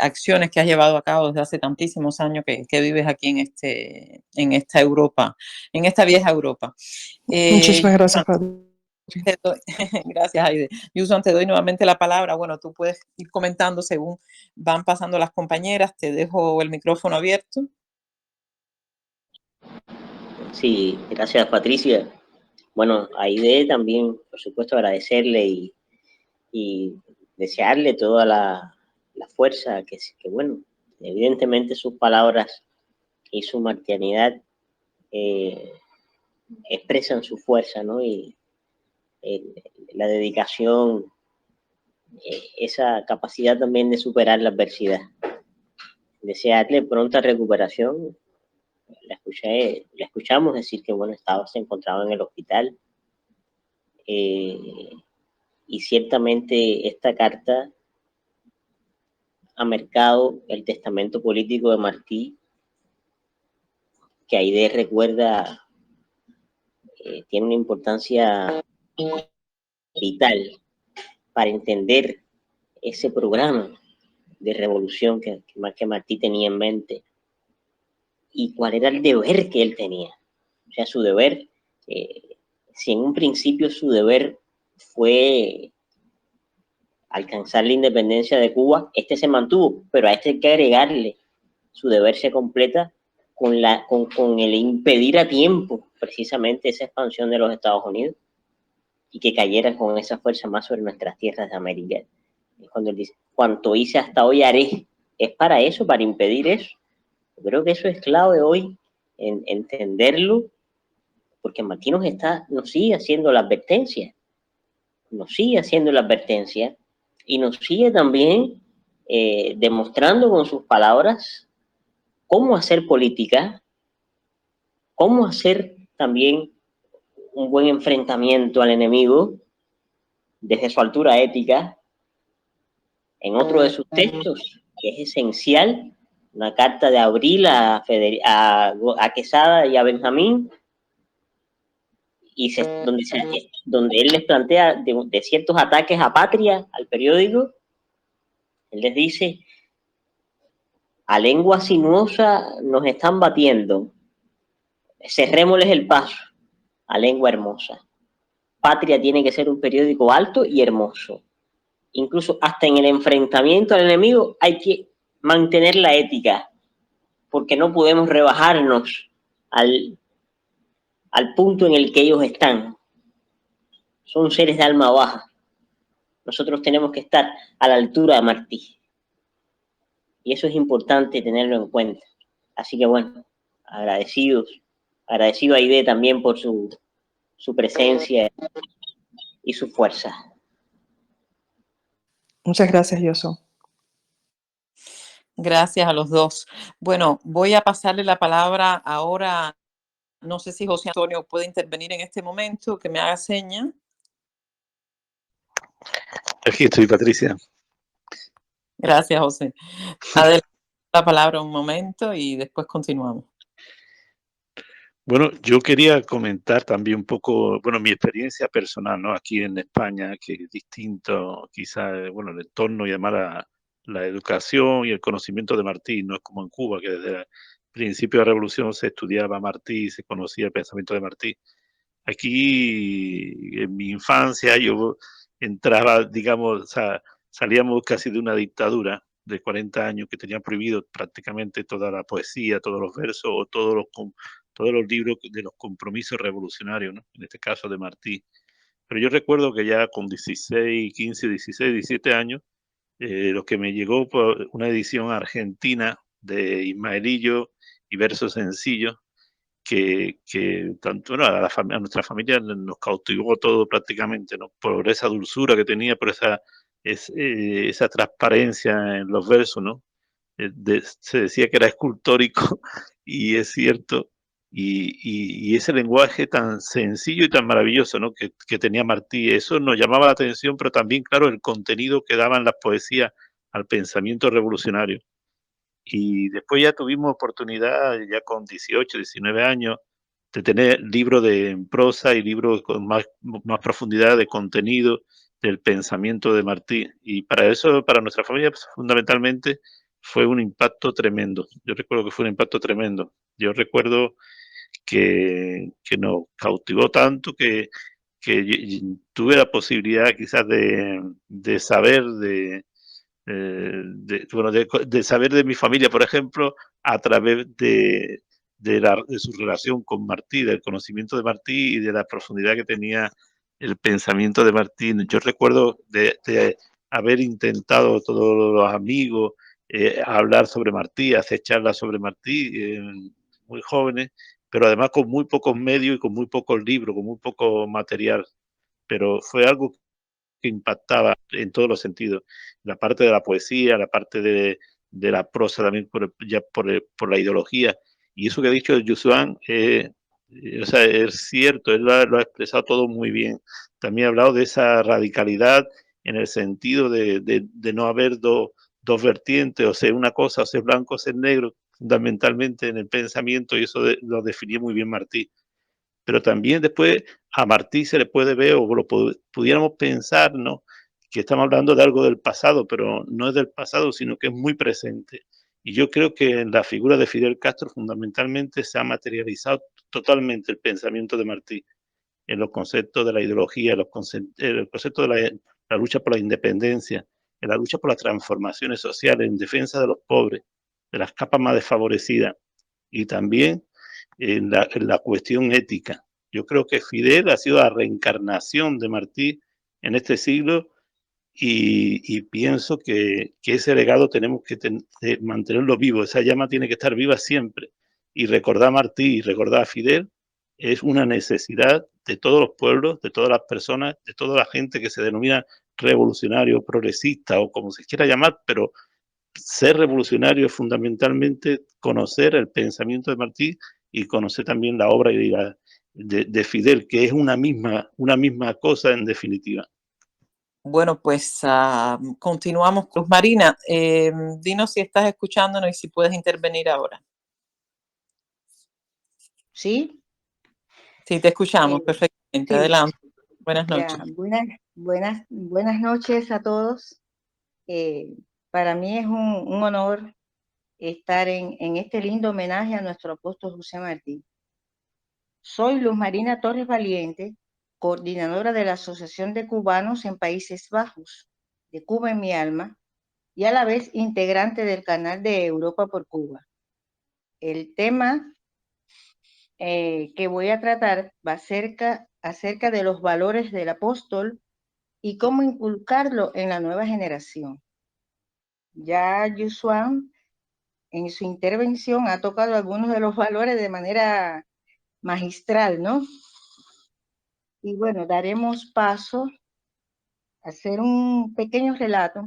acciones que has llevado a cabo desde hace tantísimos años que vives aquí en esta Europa, en esta vieja Europa. Muchísimas gracias, Patricia. Gracias, Aide. Yuson, te doy nuevamente la palabra. Bueno, tú puedes ir comentando según van pasando las compañeras. Te dejo el micrófono abierto. Sí, gracias, Patricia. Bueno, Aide también, por supuesto, agradecerle y desearle toda la fuerza que, bueno, evidentemente sus palabras y su martianidad expresan su fuerza, ¿no? Y la dedicación, esa capacidad también de superar la adversidad. Desearle pronta recuperación. La escuchamos decir que, bueno, se encontraba en el hospital. Y ciertamente esta carta ha marcado el testamento político de Martí, que Aide recuerda, tiene una importancia vital para entender ese programa de revolución que Martí tenía en mente y cuál era el deber que él tenía. O sea, su deber, si en un principio su deber fue alcanzar la independencia de Cuba, se mantuvo, pero a hay que agregarle, su deber se completa con el impedir a tiempo precisamente esa expansión de los Estados Unidos y que cayeran con esa fuerza más sobre nuestras tierras de América. Es cuando él dice, cuanto hice hasta hoy haré, es para eso, para impedir eso. Yo creo que eso es clave hoy, en entenderlo, porque Martí nos sigue haciendo la advertencia, y nos sigue también demostrando con sus palabras cómo hacer política, cómo hacer también un buen enfrentamiento al enemigo desde su altura ética. En otro de sus textos, que es esencial, una carta de Abril a Quesada y a Benjamín, y donde él les plantea de ciertos ataques a Patria, al periódico. Él les dice: a lengua sinuosa nos están batiendo, cerrémosles el paso a lengua hermosa. Patria tiene que ser un periódico alto y hermoso. Incluso hasta en el enfrentamiento al enemigo hay que mantener la ética, porque no podemos rebajarnos al punto en el que ellos están. Son seres de alma baja. Nosotros tenemos que estar a la altura de Martí. Y eso es importante tenerlo en cuenta. Así que bueno, agradecido a Aide también por su presencia y su fuerza. Muchas gracias, Yoso. Gracias a los dos. Bueno, voy a pasarle la palabra ahora. No sé si José Antonio puede intervenir en este momento, que me haga seña. Aquí estoy, Patricia. Gracias, José. Adelante la palabra un momento y después continuamos. Bueno, yo quería comentar también un poco, bueno, mi experiencia personal, ¿no? Aquí en España, que es distinto, quizás, bueno, el entorno y además la educación y el conocimiento de Martí, no es como en Cuba, que desde el principio de la revolución se estudiaba Martí, se conocía el pensamiento de Martí. Aquí, en mi infancia, yo entraba, digamos, o sea, salíamos casi de una dictadura de 40 años que tenía prohibido prácticamente toda la poesía, todos los versos o todos los libros de los compromisos revolucionarios, ¿no? En este caso de Martí. Pero yo recuerdo que ya con 16, 15, 16, 17 años, lo que me llegó por una edición argentina de Ismaelillo y versos sencillos, que tanto, bueno, a nuestra familia nos cautivó todo prácticamente, ¿no? Por esa dulzura que tenía, por esa transparencia en los versos, ¿no? Se decía que era escultórico y es cierto, y ese lenguaje tan sencillo y tan maravilloso, ¿no? que tenía Martí. Eso nos llamaba la atención, pero también, claro, el contenido que daban las poesías al pensamiento revolucionario. Y después ya tuvimos oportunidad, ya con 18, 19 años, de tener libros de prosa y libros con más profundidad de contenido del pensamiento de Martí. Y para eso, para nuestra familia, pues, fundamentalmente, fue un impacto tremendo. Yo recuerdo que fue un impacto tremendo. Yo recuerdo que nos cautivó tanto que tuve la posibilidad quizás de saber bueno, de saber de mi familia, por ejemplo, a través de su relación con Martí, del conocimiento de Martí y de la profundidad que tenía el pensamiento de Martí. Yo recuerdo de haber intentado todos los amigos hablar sobre Martí, hacer charlas sobre Martí, muy jóvenes, pero además con muy pocos medios y con muy pocos libros, con muy poco material. Pero fue algo que impactaba en todos los sentidos. La parte de la poesía, la parte de la prosa también por la ideología. Y eso que ha dicho Yusuan, o sea, es cierto, él lo ha expresado todo muy bien. También ha hablado de esa radicalidad en el sentido de no haber dos vertientes, o sea, una cosa, o ser blanco o ser negro, fundamentalmente en el pensamiento, y eso lo definía muy bien Martí. Pero también después a Martí se le puede ver, o lo pudiéramos pensar, ¿no? Que estamos hablando de algo del pasado, pero no es del pasado, sino que es muy presente. Y yo creo que en la figura de Fidel Castro fundamentalmente se ha materializado totalmente el pensamiento de Martí, en los conceptos de la ideología, en el concepto de la lucha por la independencia, en la lucha por las transformaciones sociales, en defensa de los pobres, de las capas más desfavorecidas, y también en la cuestión ética. Yo creo que Fidel ha sido la reencarnación de Martí en este siglo y pienso que ese legado tenemos que mantenerlo vivo, esa llama tiene que estar viva siempre. Y recordar a Martí y recordar a Fidel es una necesidad de todos los pueblos, de todas las personas, de toda la gente que se denomina revolucionario, progresista o como se quiera llamar, pero ser revolucionario es fundamentalmente conocer el pensamiento de Martí y conocer también la obra de Fidel, que es una misma cosa en definitiva. Bueno, pues continuamos. Luz Marina, dinos si estás escuchándonos y si puedes intervenir ahora. ¿Sí? Sí, te escuchamos perfectamente. Sí, Adelante. Buenas noches. ya, buenas noches a todos. Para mí es un honor estar en este lindo homenaje a nuestro apóstol José Martí. Soy Luz Marina Torres Valiente, coordinadora de la Asociación de Cubanos en Países Bajos, de Cuba en mi alma, y a la vez integrante del canal de Europa por Cuba. El tema que voy a tratar va acerca de los valores del apóstol y cómo inculcarlo en la nueva generación. Ya Yusuan en su intervención ha tocado algunos de los valores de manera magistral, ¿no? Y bueno, daremos paso a hacer un pequeño relato.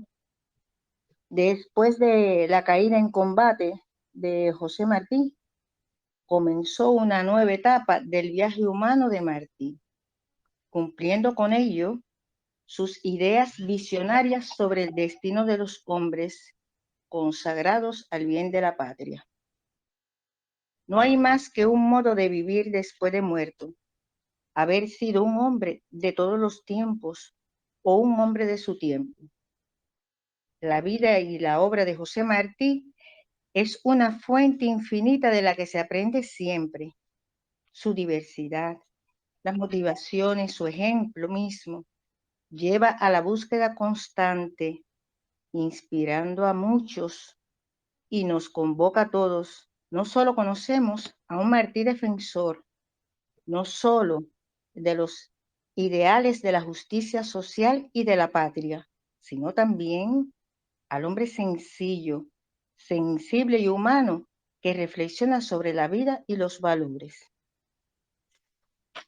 Después de la caída en combate de José Martí, comenzó una nueva etapa del viaje humano de Martí, cumpliendo con ello sus ideas visionarias sobre el destino de los hombres consagrados al bien de la patria. No hay más que un modo de vivir después de muerto, haber sido un hombre de todos los tiempos o un hombre de su tiempo. La vida y la obra de José Martí es una fuente infinita de la que se aprende siempre. Su diversidad, las motivaciones, su ejemplo mismo, lleva a la búsqueda constante, inspirando a muchos y nos convoca a todos. No solo conocemos a un Martí defensor, no solo de los ideales de la justicia social y de la patria, sino también al hombre sencillo, sensible y humano que reflexiona sobre la vida y los valores.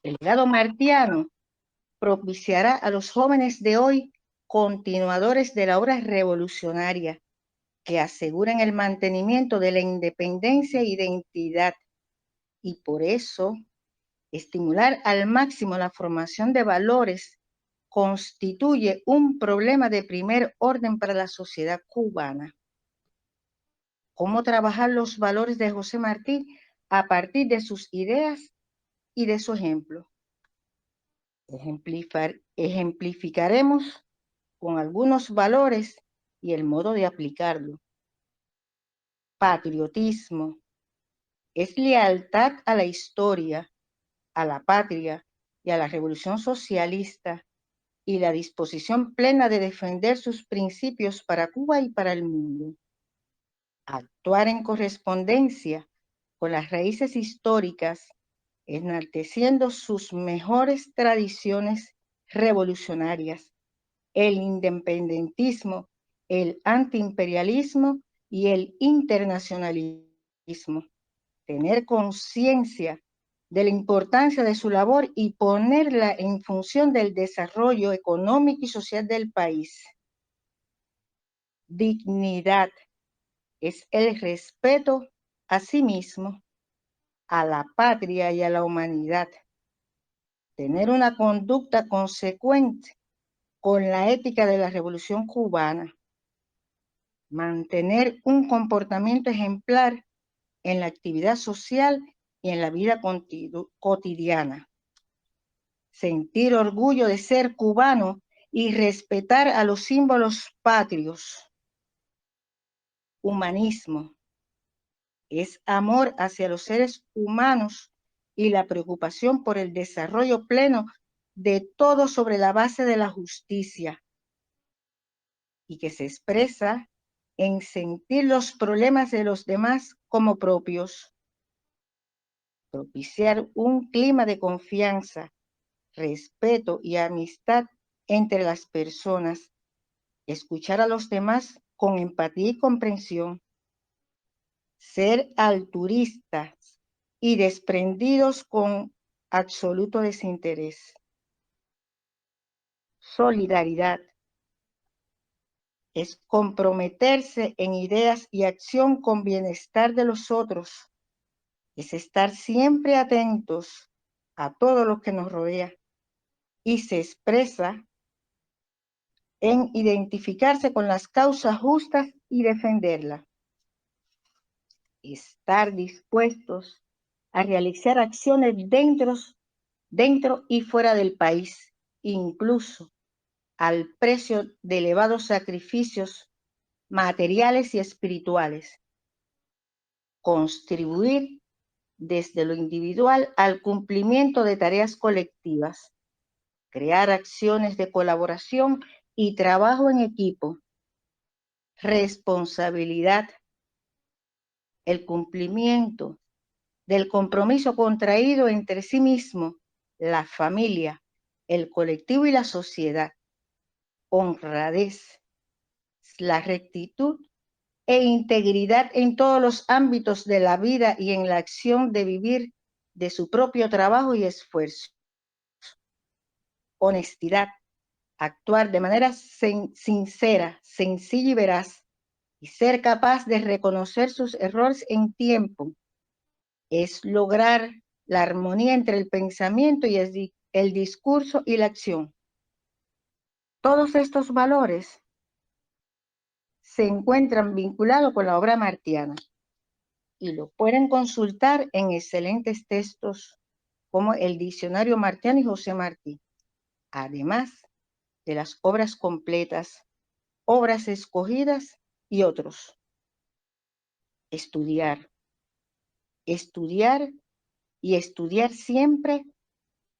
El legado martiano propiciará a los jóvenes de hoy continuadores de la obra revolucionaria que aseguren el mantenimiento de la independencia e identidad Y por eso, estimular al máximo la formación de valores constituye un problema de primer orden para la sociedad cubana. ¿Cómo trabajar los valores de José Martí a partir de sus ideas y de su ejemplo? Ejemplificaremos con algunos valores y el modo de aplicarlo. Patriotismo es lealtad a la historia, a la patria y a la revolución socialista, y la disposición plena de defender sus principios para Cuba y para el mundo. Actuar en correspondencia con las raíces históricas, enalteciendo sus mejores tradiciones revolucionarias, el independentismo, el antiimperialismo y el internacionalismo. Tener conciencia de la importancia de su labor y ponerla en función del desarrollo económico y social del país. Dignidad es el respeto a sí mismo, a la patria y a la humanidad. Tener una conducta consecuente con la ética de la Revolución Cubana. Mantener un comportamiento ejemplar en la actividad social y en la vida cotidiana. Sentir orgullo de ser cubano y respetar a los símbolos patrios. Humanismo es amor hacia los seres humanos y la preocupación por el desarrollo pleno de todo sobre la base de la justicia, y que se expresa en sentir los problemas de los demás como propios. Propiciar un clima de confianza, respeto y amistad entre las personas. Escuchar a los demás con empatía y comprensión. Ser altruistas y desprendidos con absoluto desinterés. Solidaridad es comprometerse en ideas y acción con bienestar de los otros. Es estar siempre atentos a todo lo que nos rodea y se expresa en identificarse con las causas justas y defenderlas. Estar dispuestos a realizar acciones dentro y fuera del país, incluso al precio de elevados sacrificios materiales y espirituales. Contribuir desde lo individual al cumplimiento de tareas colectivas. Crear acciones de colaboración y trabajo en equipo. Responsabilidad. El cumplimiento del compromiso contraído entre sí mismo, la familia, el colectivo y la sociedad. Honradez, la rectitud e integridad en todos los ámbitos de la vida y en la acción de vivir de su propio trabajo y esfuerzo. Honestidad, actuar de manera sincera, sencilla y veraz, y ser capaz de reconocer sus errores en tiempo. Es lograr la armonía entre el pensamiento y el discurso y la acción. Todos estos valores se encuentran vinculados con la obra martiana y lo pueden consultar en excelentes textos como el Diccionario Martiano y José Martí, además de las obras completas, obras escogidas y otros. Estudiar, estudiar y estudiar siempre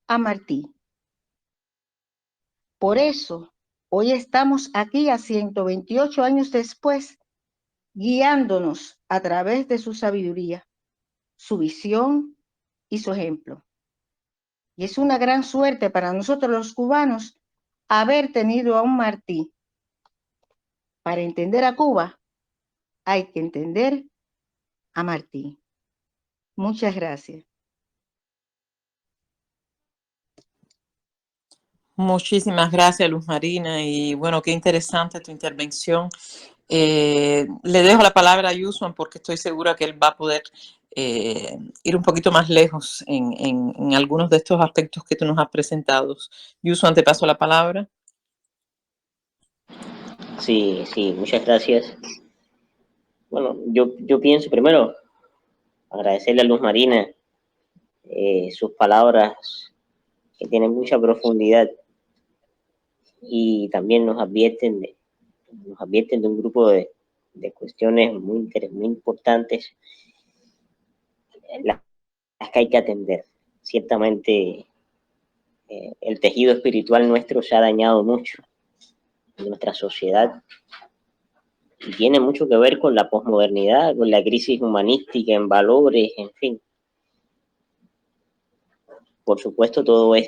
a Martí. Por eso, hoy estamos aquí a 128 años después, guiándonos a través de su sabiduría, su visión y su ejemplo. Y es una gran suerte para nosotros los cubanos haber tenido a un Martí. Para entender a Cuba, hay que entender a Martí. Muchas gracias. Muchísimas gracias, Luz Marina. Y bueno, qué interesante tu intervención. Le dejo la palabra a Yusman porque estoy segura que él va a poder ir un poquito más lejos en algunos de estos aspectos que tú nos has presentado. Yusman, te paso la palabra. Sí, muchas gracias. Bueno, yo pienso primero agradecerle a Luz Marina sus palabras que tienen mucha profundidad y también nos advierten de un grupo de cuestiones muy importantes las que hay que atender. Ciertamente el tejido espiritual nuestro se ha dañado mucho en nuestra sociedad y tiene mucho que ver con la posmodernidad, con la crisis humanística en valores, en fin. Por supuesto, toda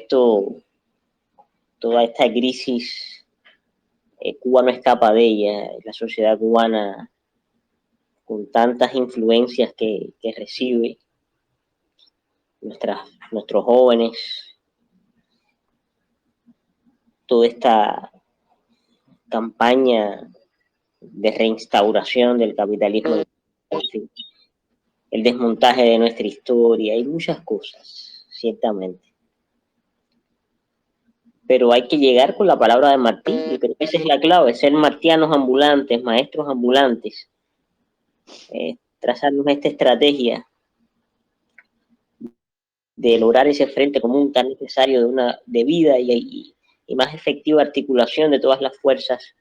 esta crisis, Cuba no escapa de ella, la sociedad cubana con tantas influencias que recibe, nuestros jóvenes, toda esta campaña de reinstauración del capitalismo, en fin, el desmontaje de nuestra historia, hay muchas cosas, ciertamente. Pero hay que llegar con la palabra de Martí, y creo que esa es la clave, ser martianos ambulantes, maestros ambulantes, trazarnos esta estrategia de lograr ese frente común tan necesario de vida y más efectiva articulación de todas las fuerzas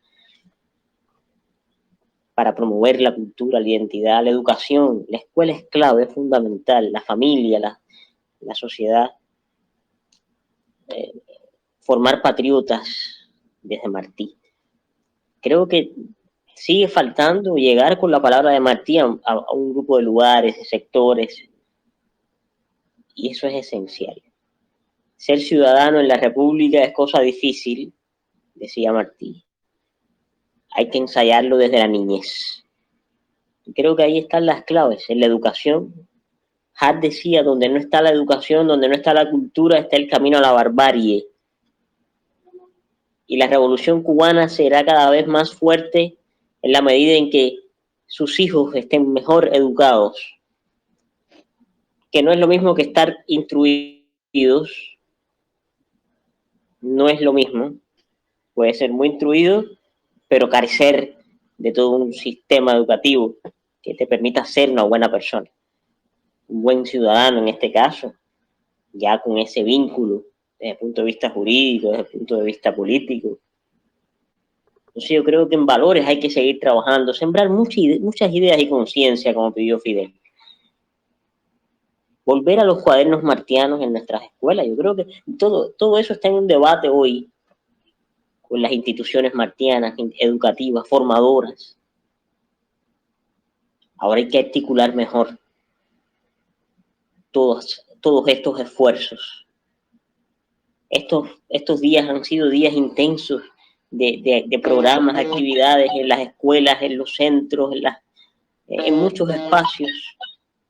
para promover la cultura, la identidad, la educación. La escuela es clave, es fundamental, la familia, la sociedad. Formar patriotas desde Martí. Creo que sigue faltando llegar con la palabra de Martí a un grupo de lugares, de sectores, y eso es esencial. Ser ciudadano en la República es cosa difícil, decía Martí. Hay que ensayarlo desde la niñez. Creo que ahí están las claves, en la educación. Hart decía, donde no está la educación, donde no está la cultura, está el camino a la barbarie. Y la revolución cubana será cada vez más fuerte en la medida en que sus hijos estén mejor educados. Que no es lo mismo que estar instruidos, no es lo mismo. Puede ser muy instruido, pero carecer de todo un sistema educativo que te permita ser una buena persona, un buen ciudadano en este caso, ya con ese vínculo desde el punto de vista jurídico, desde el punto de vista político. Entonces yo creo que en valores hay que seguir trabajando, sembrar muchas ideas y conciencia, como pidió Fidel. Volver a los cuadernos martianos en nuestras escuelas. Yo creo que todo eso está en un debate hoy con las instituciones martianas, educativas, formadoras. Ahora hay que articular mejor todos estos esfuerzos. Estos días han sido días intensos de programas, actividades en las escuelas, en los centros, en muchos espacios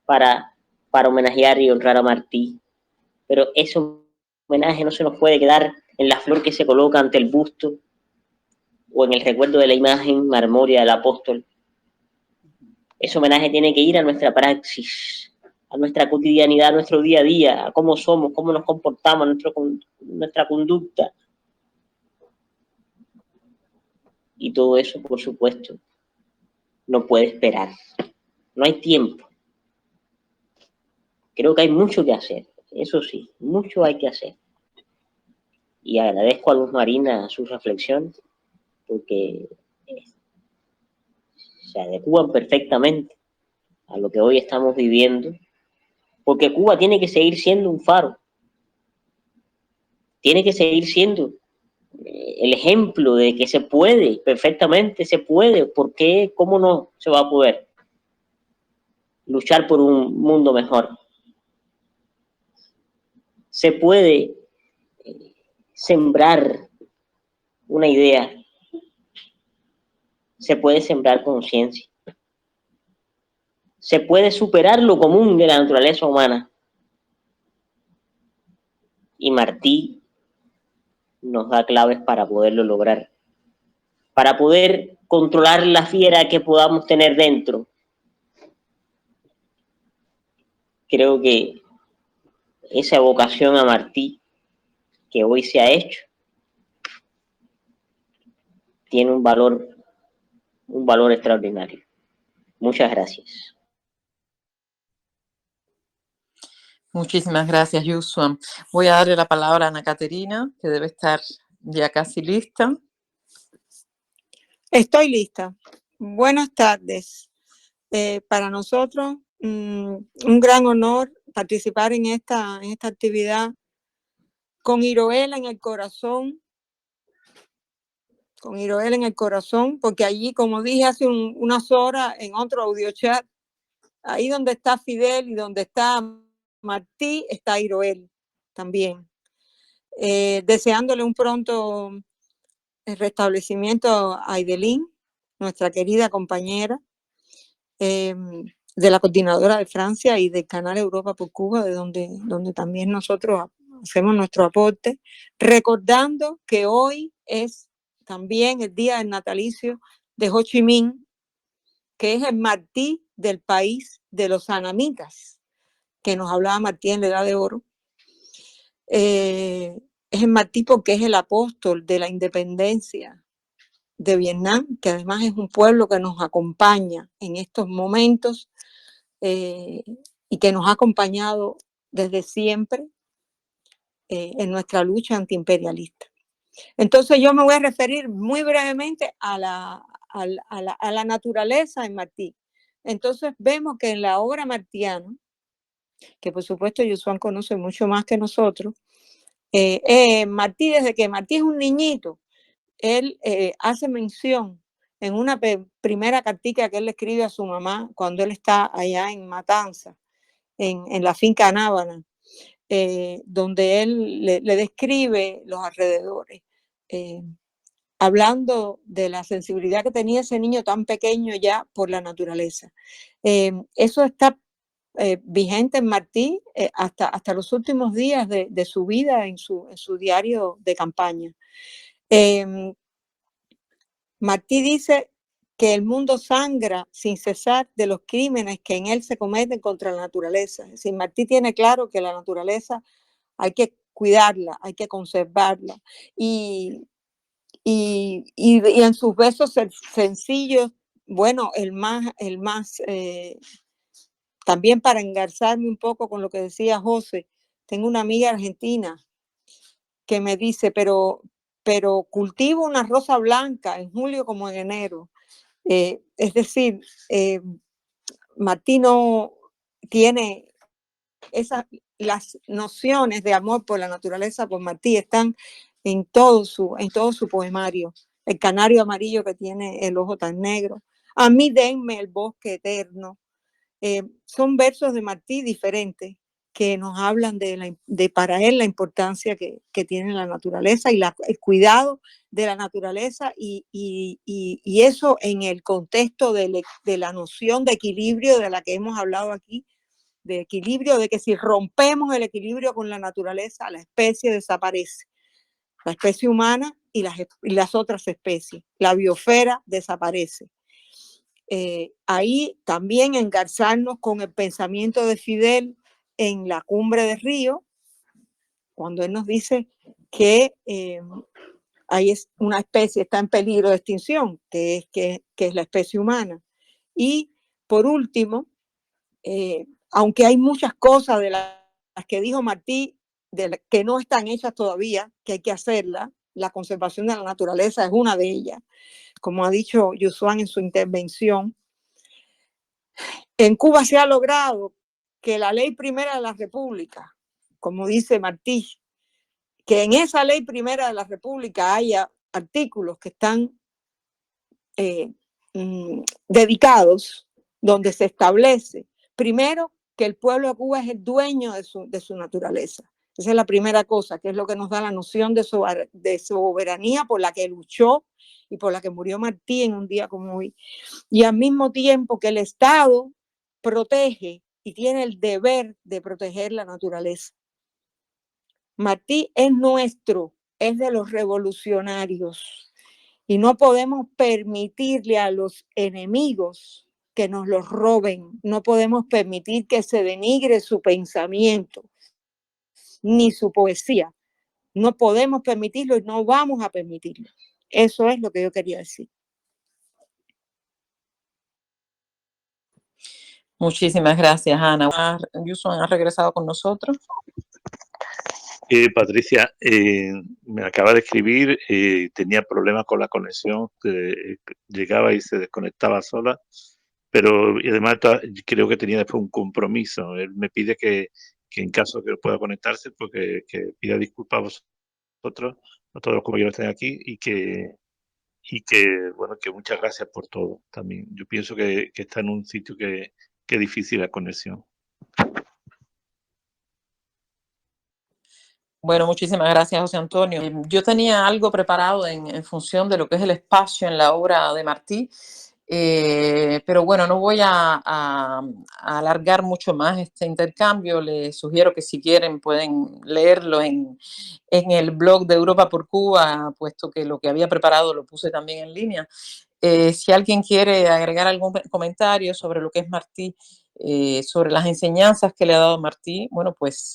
para homenajear y honrar a Martí. Pero ese homenaje no se nos puede quedar en la flor que se coloca ante el busto o en el recuerdo de la imagen marmórea del apóstol. Ese homenaje tiene que ir a nuestra praxis, a nuestra cotidianidad, a nuestro día a día, a cómo somos, cómo nos comportamos, nuestra conducta. Y todo eso, por supuesto, no puede esperar. No hay tiempo. Creo que hay mucho que hacer, eso sí, mucho hay que hacer. Y agradezco a Luz Marina su reflexión, porque se adecúan perfectamente a lo que hoy estamos viviendo, porque Cuba tiene que seguir siendo un faro, tiene que seguir siendo el ejemplo de que se puede, perfectamente se puede. ¿Por qué? ¿Cómo no se va a poder luchar por un mundo mejor? Se puede sembrar una idea, se puede sembrar conciencia, se puede superar lo común de la naturaleza humana. Y Martí nos da claves para poderlo lograr, para poder controlar la fiera que podamos tener dentro. Creo que esa evocación a Martí que hoy se ha hecho tiene un valor extraordinario. Muchas gracias. Muchísimas gracias, Yusuan. Voy a darle la palabra a Ana Caterina, que debe estar ya casi lista. Estoy lista. Buenas tardes. Para nosotros, un gran honor participar en esta actividad con Iroel en el corazón. Con Iroel en el corazón, porque allí, como dije hace unas horas en otro audio chat, ahí donde está Fidel y donde está Martí, está Iroel también. Deseándole un pronto restablecimiento a Aidelín, nuestra querida compañera de la Coordinadora de Francia y del Canal Europa por Cuba, de donde también nosotros hacemos nuestro aporte, recordando que hoy es también el día del natalicio de Ho Chi Minh, que es el Martí del país de los anamitas, que nos hablaba Martí en la Edad de Oro. Es el Martí porque es el apóstol de la independencia de Vietnam, que además es un pueblo que nos acompaña en estos momentos y que nos ha acompañado desde siempre en nuestra lucha antiimperialista. Entonces yo me voy a referir muy brevemente a la naturaleza en Martí. Entonces vemos que en la obra martiana, que por supuesto Yusuan conoce mucho más que nosotros, Martí, desde que Martí es un niñito, él hace mención en una primera cartica que él le escribe a su mamá cuando él está allá en Matanza, en la finca Anábana, donde él le describe los alrededores, hablando de la sensibilidad que tenía ese niño tan pequeño ya por la naturaleza. Eso está vigente en Martí hasta los últimos días de su vida en su diario de campaña. Martí dice que el mundo sangra sin cesar de los crímenes que en él se cometen contra la naturaleza. Es decir, Martí tiene claro que la naturaleza hay que cuidarla, hay que conservarla. Y en sus versos sencillos, bueno, el más también para engarzarme un poco con lo que decía José, tengo una amiga argentina que me dice, pero cultivo una rosa blanca en julio como en enero. Es decir, Martí no tiene las nociones de amor por la naturaleza, por Martí, están en todo su poemario. El canario amarillo que tiene el ojo tan negro. A mí denme el bosque eterno. Son versos de Martí diferentes que nos hablan de para él la importancia que tiene la naturaleza y el cuidado de la naturaleza y eso en el contexto de la noción de equilibrio de la que hemos hablado aquí, de equilibrio, de que si rompemos el equilibrio con la naturaleza, la especie desaparece. La especie humana y las otras especies. La biosfera desaparece. Ahí también engarzarnos con el pensamiento de Fidel en la Cumbre de Río, cuando él nos dice que hay una especie está en peligro de extinción, que es la especie humana. Y por último, aunque hay muchas cosas de las que dijo Martí que no están hechas todavía, que hay que hacerlas, la conservación de la naturaleza es una de ellas, como ha dicho Yusuan en su intervención. En Cuba se ha logrado que la ley primera de la República, como dice Martí, que en esa ley primera de la República haya artículos que están dedicados, donde se establece, primero, que el pueblo de Cuba es el dueño de su naturaleza. Esa es la primera cosa, que es lo que nos da la noción de soberanía por la que luchó y por la que murió Martí en un día como hoy. Y al mismo tiempo que el Estado protege y tiene el deber de proteger la naturaleza. Martí es nuestro, es de los revolucionarios. Y no podemos permitirle a los enemigos que nos los roben. No podemos permitir que se denigre su pensamiento ni su poesía. No podemos permitirlo y no vamos a permitirlo. Eso es lo que yo quería decir. Muchísimas gracias, Ana. Yuson ha regresado con nosotros. Patricia, me acaba de escribir, tenía problemas con la conexión, llegaba y se desconectaba sola, pero además creo que tenía después un compromiso. Él me pide que en caso que pueda conectarse, pues que pida disculpas a vosotros, a todos los compañeros que están aquí, y que bueno, que muchas gracias por todo también. Yo pienso que está en un sitio que es difícil la conexión. Bueno, muchísimas gracias, José Antonio. Yo tenía algo preparado en función de lo que es el espacio en la obra de Martí, pero bueno, no voy a alargar mucho más este intercambio. Les sugiero que si quieren pueden leerlo en el blog de Europa por Cuba, puesto que lo que había preparado lo puse también en línea. Si alguien quiere agregar algún comentario sobre lo que es Martí, sobre las enseñanzas que le ha dado Martí, bueno, pues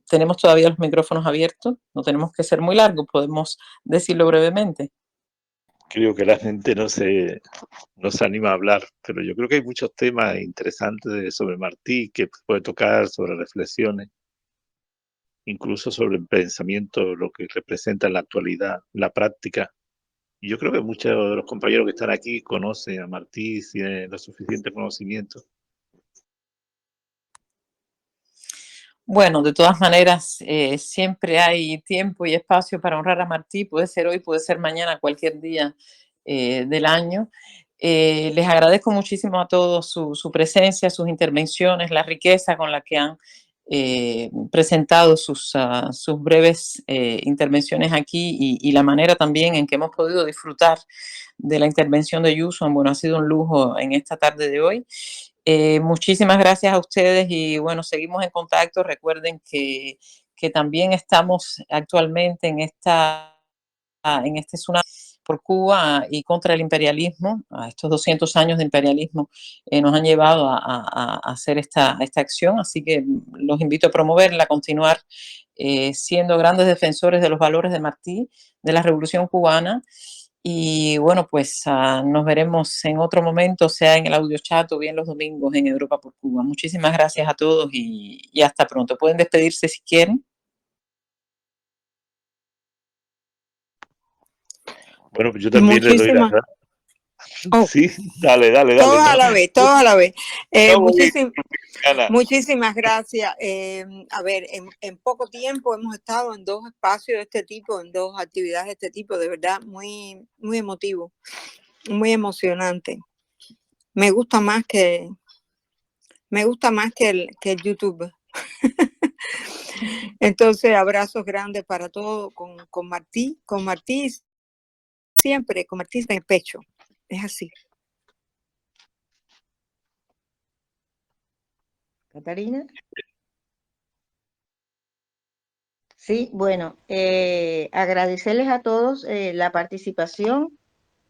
tenemos todavía los micrófonos abiertos, no tenemos que ser muy largos, podemos decirlo brevemente. Creo que la gente no se anima a hablar, pero yo creo que hay muchos temas interesantes sobre Martí que puede tocar, sobre reflexiones, incluso sobre el pensamiento, lo que representa en la actualidad, la práctica. Y yo creo que muchos de los compañeros que están aquí conocen a Martí, tienen lo suficiente conocimiento. Bueno, de todas maneras, siempre hay tiempo y espacio para honrar a Martí. Puede ser hoy, puede ser mañana, cualquier día del año. Les agradezco muchísimo a todos su presencia, sus intervenciones, la riqueza con la que han presentado sus breves intervenciones aquí y la manera también en que hemos podido disfrutar de la intervención de Yuson. Bueno, ha sido un lujo en esta tarde de hoy. Muchísimas gracias a ustedes y bueno, seguimos en contacto. Recuerden que también estamos actualmente en este tsunami por Cuba y contra el imperialismo. Estos 200 años de imperialismo nos han llevado a hacer esta acción, así que los invito a promoverla, a continuar siendo grandes defensores de los valores de Martí, de la Revolución Cubana. Y bueno, pues nos veremos en otro momento, sea en el audio chat o bien los domingos en Europa por Cuba. Muchísimas gracias a todos y hasta pronto. Pueden despedirse si quieren. Bueno, pues yo también le doy las gracias. Oh, sí, dale. Todos ¿no? a la vez, todos a la vez. No, muchísimas gracias. A ver, en poco tiempo hemos estado en 2 espacios de este tipo, en 2 actividades de este tipo, de verdad, muy, muy emotivo, muy emocionante. Me gusta más que el YouTube. Entonces, abrazos grandes para todos con Martí siempre, con Martí en el pecho. Es así. Catarina. Sí, bueno, agradecerles a todos la participación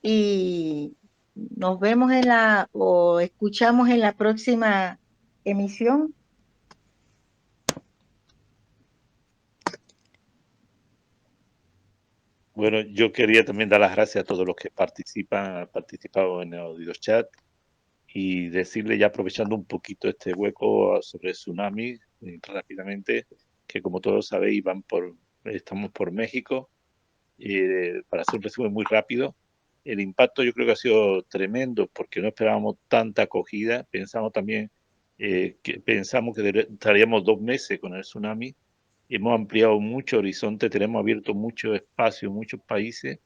y nos vemos o escuchamos en la próxima emisión. Bueno, yo quería también dar las gracias a todos los que han participado en el audio chat y decirle, ya aprovechando un poquito este hueco sobre el tsunami, rápidamente, que como todos sabéis, estamos por México. Para hacer un resumen muy rápido, el impacto yo creo que ha sido tremendo porque no esperábamos tanta acogida. Pensamos también que estaríamos 2 meses con el tsunami. Hemos ampliado mucho horizonte, tenemos abierto mucho espacio, muchos países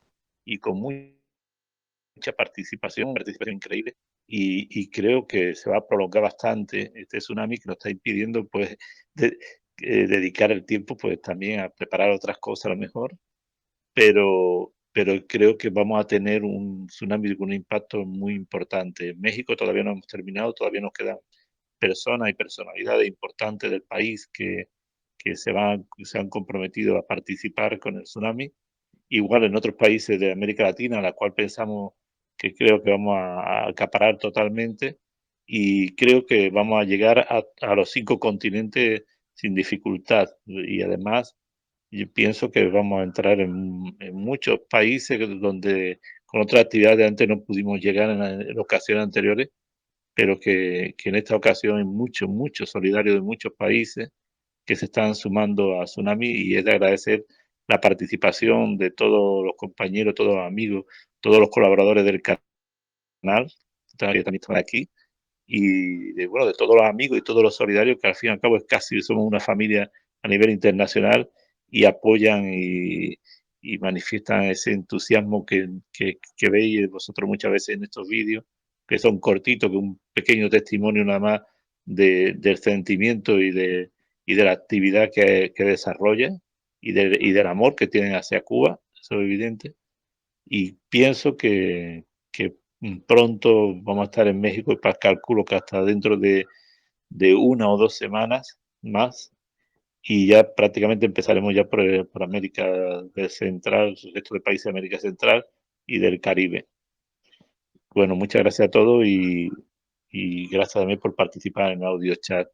y con mucha participación increíble. Y creo que se va a prolongar bastante este tsunami que nos está impidiendo pues dedicar el tiempo pues también a preparar otras cosas a lo mejor, pero creo que vamos a tener un tsunami con un impacto muy importante. En México todavía no hemos terminado, todavía nos quedan personas y personalidades importantes del país que se han comprometido a participar con el tsunami igual en otros países de América Latina, la cual pensamos que creo que vamos a acaparar totalmente, y creo que vamos a llegar a los 5 continentes sin dificultad. Y además, yo pienso que vamos a entrar en muchos países donde con otras actividades antes no pudimos llegar en ocasiones anteriores, pero que en esta ocasión hay muchos solidarios de muchos países que se están sumando a Tsunami, y es de agradecer la participación de todos los compañeros, todos los amigos, todos los colaboradores del canal, que también están aquí, y de, bueno, de todos los amigos y todos los solidarios, que al fin y al cabo es casi somos una familia a nivel internacional, y apoyan y manifiestan ese entusiasmo que veis vosotros muchas veces en estos vídeos, que son cortitos, que un pequeño testimonio nada más del sentimiento y de la actividad que desarrollan, y del amor que tienen hacia Cuba, eso es evidente. Y pienso que pronto vamos a estar en México, y calculo que hasta dentro de 1 o 2 semanas más, y ya prácticamente empezaremos ya por América Central, el resto de países de América Central y del Caribe. Bueno, muchas gracias a todos, y gracias también por participar en el audio chat,